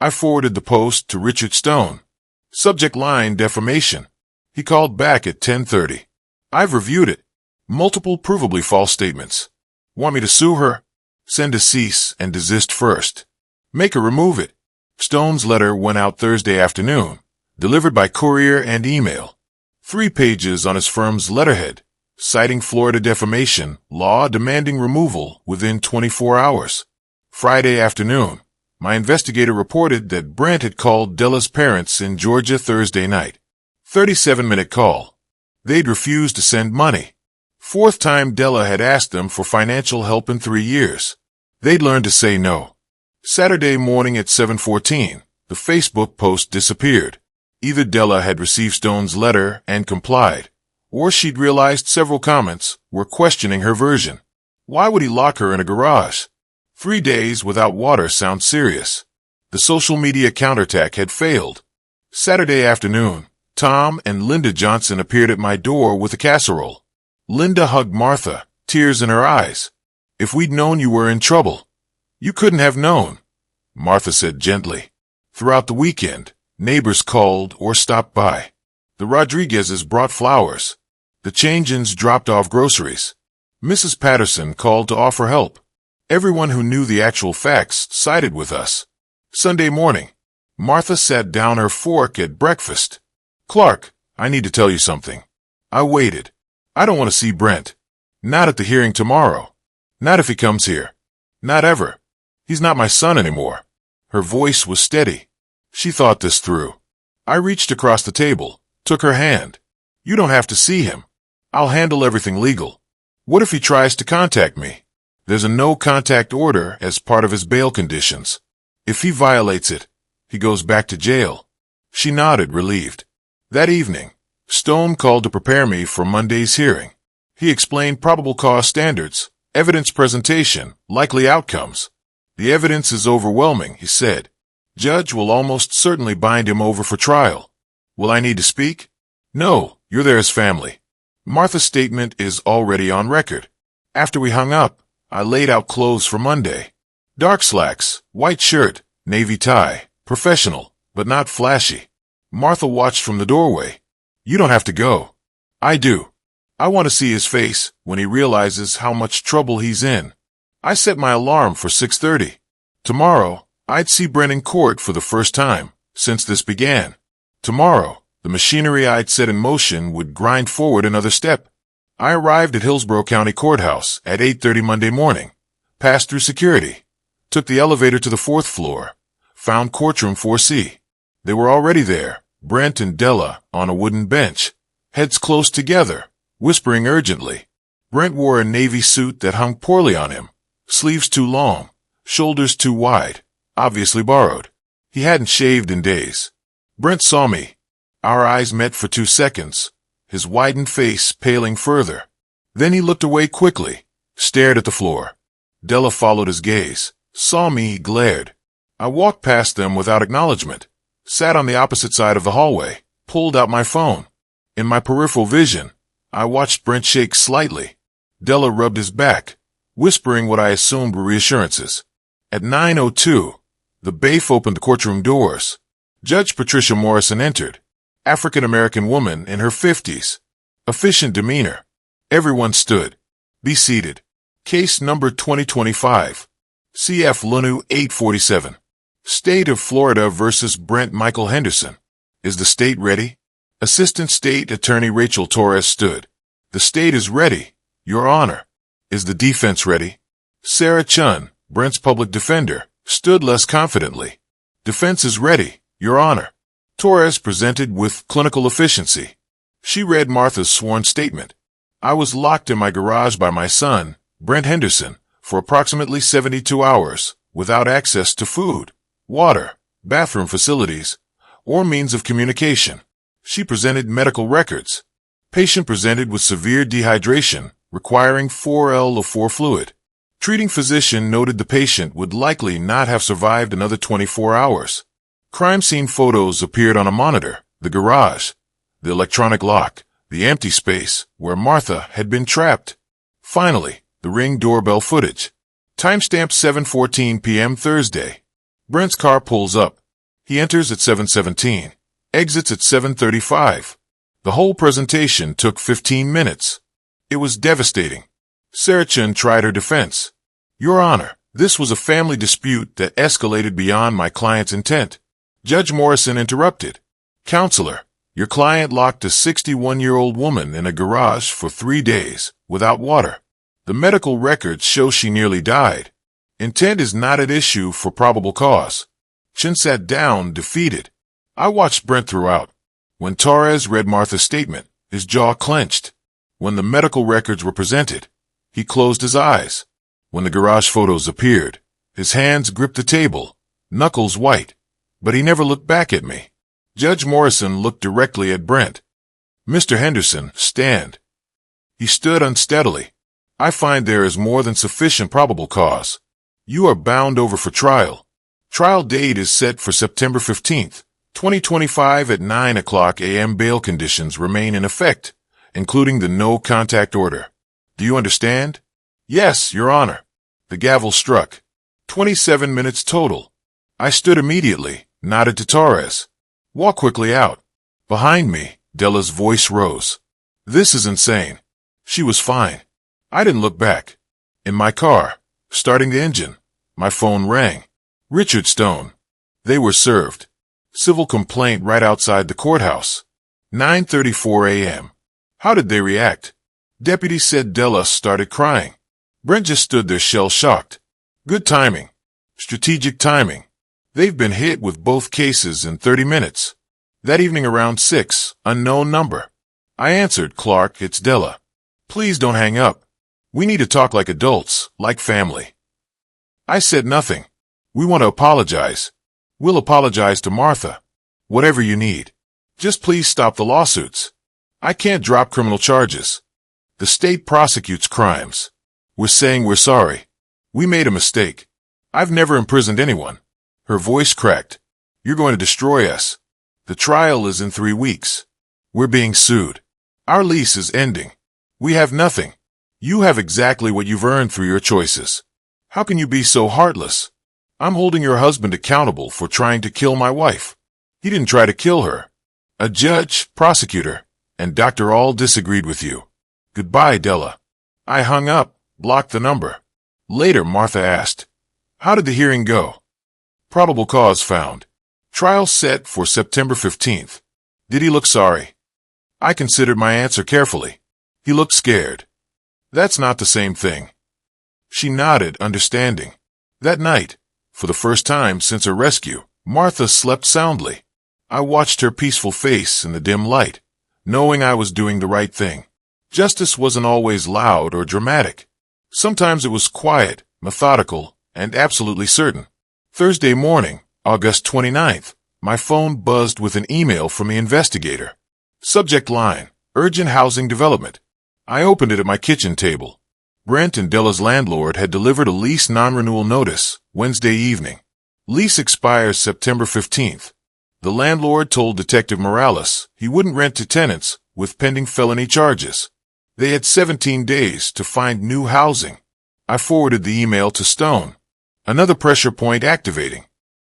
I forwarded the post to Richard Stone. Subject line defamation. He called back at 10:30. I've reviewed it. Multiple provably false statements. Want me to sue her? Send a cease and desist first. Make her remove it. Stone's letter went out Thursday afternoon, delivered by courier and email. 3 pages on his firm's letterhead, citing Florida defamation law demanding removal within 24 hours. Friday afternoon, my investigator reported that Brent had called Della's parents in Georgia Thursday night. 37-minute call. They'd refused to send money. 4th time Della had asked them for financial help in 3 years. They'd learned to say no. Saturday morning at 7:14, the Facebook post disappeared. Either Della had received Stone's letter and complied, or she'd realized several comments were questioning her version. Why would he lock her in a garage? 3 days without water sounds serious. The social media counterattack had failed. Saturday afternoon, Tom and Linda Johnson appeared at my door with a casserole. Linda hugged Martha, tears in her eyes. If we'd known you were in trouble. You couldn't have known, Martha said gently. Throughout the weekend, neighbors called or stopped by. The Rodriguezes brought flowers. The Changeins dropped off groceries. Mrs. Patterson called to offer help. Everyone who knew the actual facts sided with us. Sunday morning, Martha sat down her fork at breakfast. Clark, I need to tell you something. I waited. I don't want to see Brent. Not at the hearing tomorrow. Not if he comes here. Not ever. He's not my son anymore. Her voice was steady. She thought this through. I reached across the table, took her hand. You don't have to see him. I'll handle everything legal. What if he tries to contact me? There's a no-contact order as part of his bail conditions. If he violates it, he goes back to jail. She nodded, relieved. That evening, Stone called to prepare me for Monday's hearing. He explained probable cause standards, evidence presentation, likely outcomes. The evidence is overwhelming, he said. Judge will almost certainly bind him over for trial. Will I need to speak? No, you're there as family. Martha's statement is already on record. After we hung up, I laid out clothes for Monday. Dark slacks, white shirt, navy tie, professional, but not flashy. Martha watched from the doorway. You don't have to go. I do. I want to see his face when he realizes how much trouble he's in. I set my alarm for 6:30. Tomorrow, I'd see Brent in court for the first time since this began. Tomorrow, the machinery I'd set in motion would grind forward another step. I arrived at Hillsborough County Courthouse at 8:30 Monday morning, passed through security, took the elevator to the 4th floor, found courtroom 4C. They were already there, Brent and Della, on a wooden bench, heads close together, whispering urgently. Brent wore a navy suit that hung poorly on him, sleeves too long, shoulders too wide, obviously borrowed. He hadn't shaved in days. Brent saw me. Our eyes met for 2 seconds, his widened face paling further. Then he looked away quickly, stared at the floor. Della followed his gaze, saw me, glared. I walked past them without acknowledgement, sat on the opposite side of the hallway, pulled out my phone. In my peripheral vision, I watched Brent shake slightly. Della rubbed his back, whispering what I assumed were reassurances. At 9:02, the bailiff opened the courtroom doors. Judge Patricia Morrison entered, African-American woman in her 50s. Efficient demeanor. Everyone stood. Be seated. Case number 2025. CF Lunu 847. State of Florida versus Brent Michael Henderson. Is the state ready? Assistant State Attorney Rachel Torres stood. The state is ready, Your Honor. Is the defense ready? Sarah Chun, Brent's public defender, stood less confidently. Defense is ready, Your Honor. Torres presented with clinical efficiency. She read Martha's sworn statement. I was locked in my garage by my son, Brent Henderson, for approximately 72 hours, without access to food, water, bathroom facilities, or means of communication. She presented medical records. Patient presented with severe dehydration, requiring 4L of 4 fluid. Treating physician noted the patient would likely not have survived another 24 hours. Crime scene photos appeared on a monitor, the garage, the electronic lock, the empty space where Martha had been trapped. Finally, the Ring doorbell footage. Timestamp 7:14 p.m. Thursday. Brent's car pulls up. He enters at 7:17, exits at 7:35. The whole presentation took 15 minutes. It was devastating. Sarah Chun tried her defense. Your Honor, this was a family dispute that escalated beyond my client's intent. Judge Morrison interrupted. Counselor, your client locked a 61-year-old woman in a garage for 3 days, without water. The medical records show she nearly died. Intent is not at issue for probable cause. Chun sat down, defeated. I watched Brent throughout. When Torres read Martha's statement, his jaw clenched. When the medical records were presented, he closed his eyes. When the garage photos appeared, his hands gripped the table, knuckles white. But he never looked back at me. Judge Morrison looked directly at Brent. Mr. Henderson, stand. He stood unsteadily. I find there is more than sufficient probable cause. You are bound over for trial. Trial date is set for September 15th, 2025 at 9:00 a.m. Bail conditions remain in effect, including the no-contact order. Do you understand? Yes, Your Honor. The gavel struck. 27 minutes total. I stood immediately, nodded to Torres. Walk quickly out. Behind me, Della's voice rose. This is insane. She was fine. I didn't look back. In my car, starting the engine, my phone rang. Richard Stone. They were served. Civil complaint right outside the courthouse. 9:34 a.m. How did they react? Deputy said Della started crying. Brent just stood there shell-shocked. Good timing. Strategic timing. They've been hit with both cases in 30 minutes. That evening around 6, unknown number. I answered, Clark, it's Della. Please don't hang up. We need to talk like adults, like family. I said nothing. We want to apologize. We'll apologize to Martha. Whatever you need. Just please stop the lawsuits. I can't drop criminal charges. The state prosecutes crimes. We're saying we're sorry. We made a mistake. I've never imprisoned anyone. Her voice cracked. You're going to destroy us. The trial is in 3 weeks. We're being sued. Our lease is ending. We have nothing. You have exactly what you've earned through your choices. How can you be so heartless? I'm holding your husband accountable for trying to kill my wife. He didn't try to kill her. A judge, prosecutor, and doctor all disagreed with you. Goodbye, Della. I hung up, blocked the number. Later, Martha asked, how did the hearing go? Probable cause found. Trial set for September 15th. Did he look sorry? I considered my answer carefully. He looked scared. That's not the same thing. She nodded, understanding. That night, for the first time since her rescue, Martha slept soundly. I watched her peaceful face in the dim light, knowing I was doing the right thing. Justice wasn't always loud or dramatic. Sometimes it was quiet, methodical, and absolutely certain. Thursday morning, August 29th, my phone buzzed with an email from the investigator. Subject line, urgent housing development. I opened it at my kitchen table. Brent and Della's landlord had delivered a lease non-renewal notice Wednesday evening. Lease expires September 15th. The landlord told Detective Morales he wouldn't rent to tenants with pending felony charges. They had 17 days to find new housing. I forwarded the email to Stone. Another pressure point activating.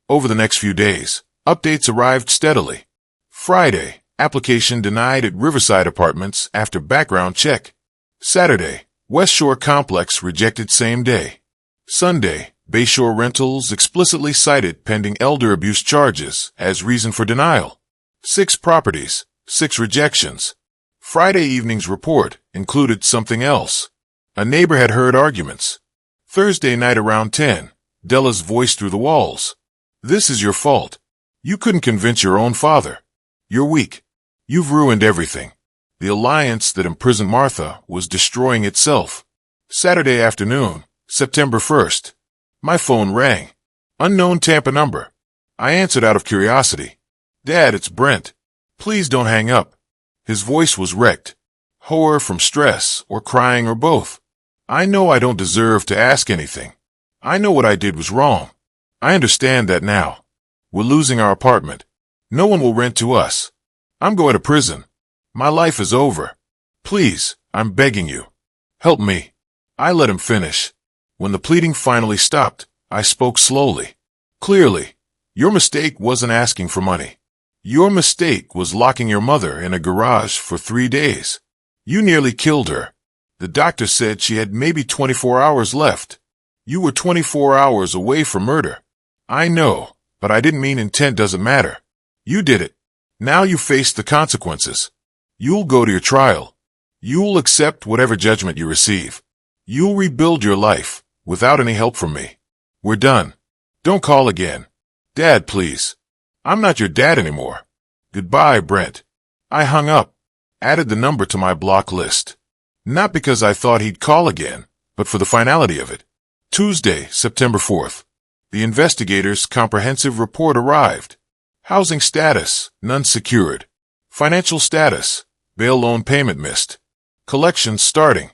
Over the next few days, updates arrived steadily. Friday, application denied at Riverside Apartments after background check. Saturday, West Shore Complex rejected same day. Sunday, Bayshore Rentals explicitly cited pending elder abuse charges as reason for denial. 6 properties, 6 rejections. Friday evening's report included something else. A neighbor had heard arguments. Thursday night around 10, Della's voice through the walls. This is your fault. You couldn't convince your own father. You're weak. You've ruined everything. The alliance that imprisoned Martha was destroying itself. Saturday afternoon, September 1st. My phone rang. Unknown Tampa number. I answered out of curiosity. Dad, it's Brent. Please don't hang up. His voice was wrecked. Horror from stress or crying or both. I know I don't deserve to ask anything. I know what I did was wrong. I understand that now. We're losing our apartment. No one will rent to us. I'm going to prison. My life is over. Please, I'm begging you. Help me. I let him finish. When the pleading finally stopped, I spoke slowly. Clearly, your mistake wasn't asking for money. Your mistake was locking your mother in a garage for 3 days. You nearly killed her. The doctor said she had maybe 24 hours left. You were 24 hours away from murder. I know, but I didn't mean intent doesn't matter. You did it. Now you face the consequences. You'll go to your trial. You'll accept whatever judgment you receive. You'll rebuild your life without any help from me. We're done. Don't call again. Dad, please. I'm not your dad anymore. Goodbye, Brent. I hung up, added the number to my block list. Not because I thought he'd call again, but for the finality of it. Tuesday, September 4th. The investigators' comprehensive report arrived. Housing status, none secured. Financial status, bail loan payment missed. Collections starting.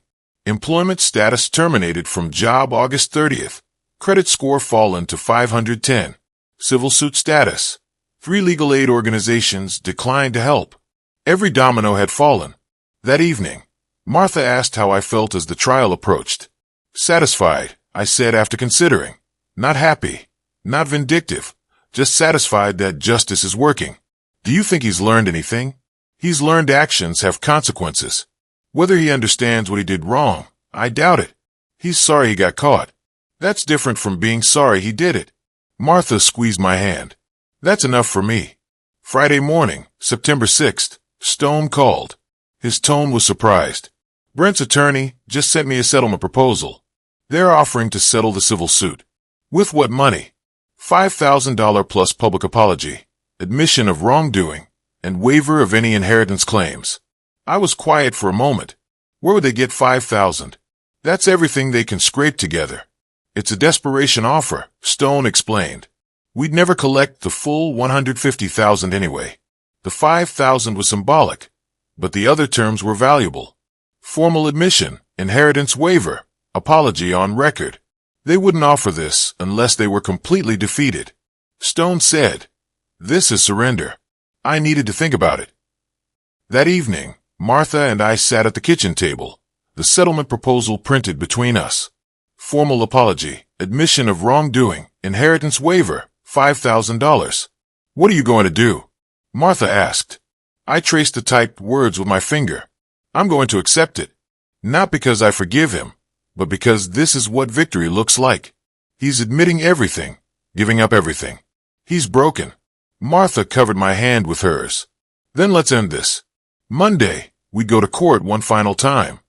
Employment status terminated from job August 30th. Credit score fallen to 510. Civil suit status. 3 legal aid organizations declined to help. Every domino had fallen. That evening, Martha asked how I felt as the trial approached. Satisfied, I said after considering. Not happy, not vindictive, just satisfied that justice is working. Do you think he's learned anything? He's learned actions have consequences. Whether he understands what he did wrong, I doubt it. He's sorry he got caught. That's different from being sorry he did it. Martha squeezed my hand. That's enough for me. Friday morning, September 6th, Stone called. His tone was surprised. Brent's attorney just sent me a settlement proposal. They're offering to settle the civil suit. With what money? $5,000 plus public apology, admission of wrongdoing, and waiver of any inheritance claims. I was quiet for a moment. Where would they get $5,000? That's everything they can scrape together. It's a desperation offer, Stone explained. We'd never collect the full $150,000 anyway. The $5,000 was symbolic, but the other terms were valuable. Formal admission, inheritance waiver, apology on record. They wouldn't offer this unless they were completely defeated. Stone said, "This is surrender." I needed to think about it. That evening, Martha and I sat at the kitchen table, the settlement proposal printed between us. Formal apology, admission of wrongdoing, inheritance waiver, $5,000. What are you going to do? Martha asked. I traced the typed words with my finger. I'm going to accept it. Not because I forgive him, but because this is what victory looks like. He's admitting everything, giving up everything. He's broken. Martha covered my hand with hers. Then let's end this. Monday, we'd go to court one final time.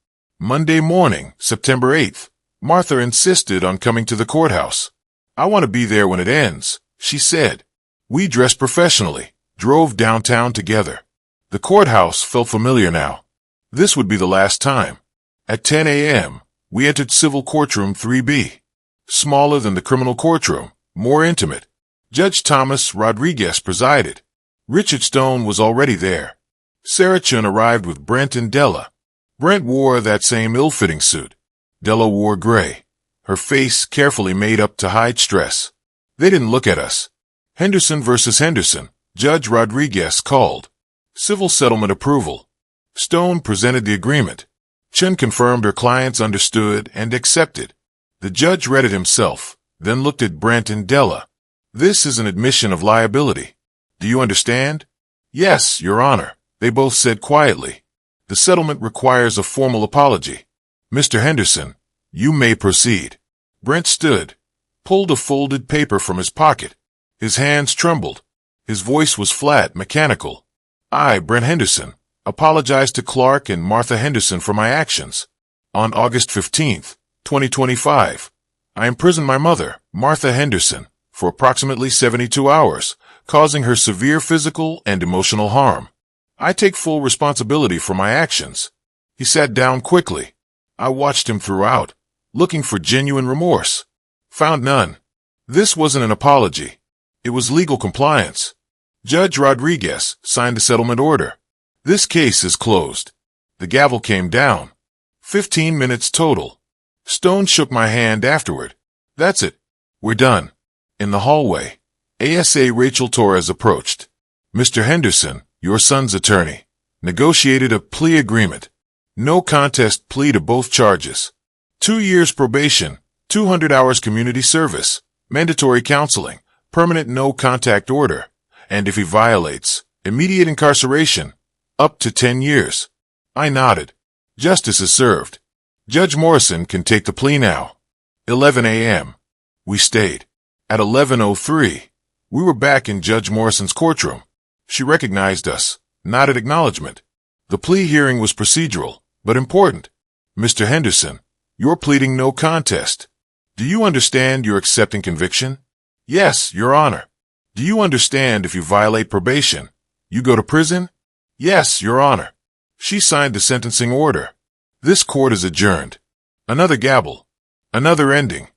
Monday morning, September 8th. Martha insisted on coming to the courthouse. I want to be there when it ends, she said. We dressed professionally, drove downtown together. The courthouse felt familiar now. This would be the last time. At 10 a.m., we entered Civil Courtroom 3B. Smaller than the criminal courtroom, more intimate. Judge Thomas Rodriguez presided. Richard Stone was already there. Sarah Chun arrived with Brent and Della. Brent wore that same ill-fitting suit. Della wore gray, her face carefully made up to hide stress. They didn't look at us. Henderson versus Henderson, Judge Rodriguez called. Civil settlement approval. Stone presented the agreement. Chun confirmed her clients understood and accepted. The judge read it himself, then looked at Brent and Della. This is an admission of liability. Do you understand? Yes, Your Honor, they both said quietly. The settlement requires a formal apology. Mr. Henderson, you may proceed. Brent stood, pulled a folded paper from his pocket. His hands trembled. His voice was flat, mechanical. I, Brent Henderson, apologize to Clark and Martha Henderson for my actions. On August 15th, 2025, I imprisoned my mother, Martha Henderson, for approximately 72 hours, causing her severe physical and emotional harm. I take full responsibility for my actions. He sat down quickly. I watched him throughout, looking for genuine remorse. Found none. This wasn't an apology. It was legal compliance. Judge Rodriguez signed the settlement order. This case is closed. The gavel came down. 15 minutes total. Stone shook my hand afterward. That's it. We're done. In the hallway, ASA Rachel Torres approached. Mr. Henderson, your son's attorney, negotiated a plea agreement. No contest plea to both charges. 2 years probation, 200 hours community service, mandatory counseling, permanent no-contact order, and if he violates, immediate incarceration, up to 10 years. I nodded. Justice is served. Judge Morrison can take the plea now. 11 a.m. We stayed. At 11:03, we were back in Judge Morrison's courtroom. She recognized us, nodded acknowledgement. The plea hearing was procedural, but important. Mr. Henderson, you're pleading no contest. Do you understand you're accepting conviction? Yes, Your Honor. Do you understand if you violate probation, you go to prison? Yes, Your Honor. She signed the sentencing order. This court is adjourned. Another gavel. Another ending.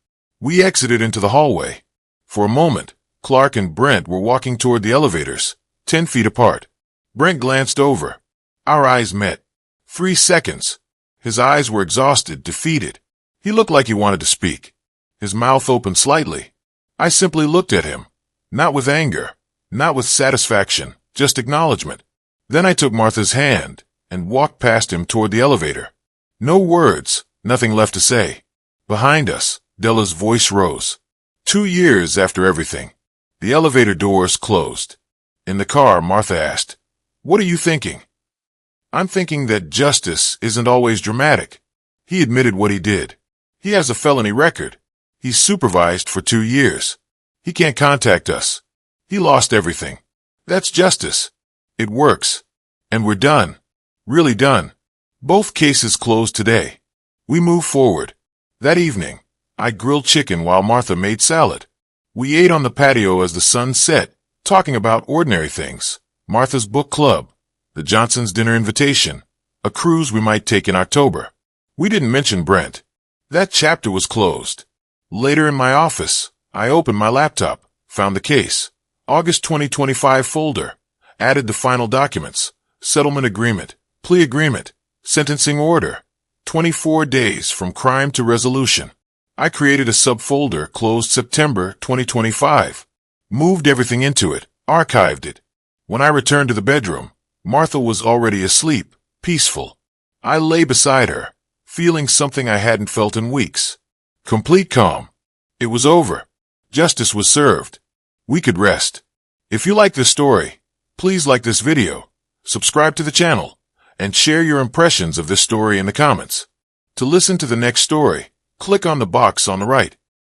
We exited into the hallway. For a moment, Clark and Brent were walking toward the elevators, 10 feet apart. Brent glanced over. Our eyes met. 3 seconds. His eyes were exhausted, defeated. He looked like he wanted to speak. His mouth opened slightly. I simply looked at him. Not with anger, not with satisfaction, just acknowledgement. Then I took Martha's hand and walked past him toward the elevator. No words, nothing left to say. Behind us, Della's voice rose. 2 years after everything. The elevator doors closed. In the car, Martha asked, "What are you thinking?" I'm thinking that justice isn't always dramatic. He admitted what he did. He has a felony record. He's supervised for 2 years. He can't contact us. He lost everything. That's justice. It works. And we're done. Really done. Both cases closed today. We move forward. That evening, I grilled chicken while Martha made salad. We ate on the patio as the sun set, talking about ordinary things. Martha's book club, the Johnsons' dinner invitation, a cruise we might take in October. We didn't mention Brent. That chapter was closed. Later in my office, I opened my laptop, found the case, August 2025 folder, added the final documents, settlement agreement, plea agreement, sentencing order, 24 days from crime to resolution. I created a subfolder, closed September 2025, moved everything into it, archived it. When I returned to the bedroom, Martha was already asleep, peaceful. I lay beside her, feeling something I hadn't felt in weeks. Complete calm. It was over. Justice was served. We could rest. If you like this story, please like this video, subscribe to the channel, and share your impressions of this story in the comments. To listen to the next story, click on the box on the right.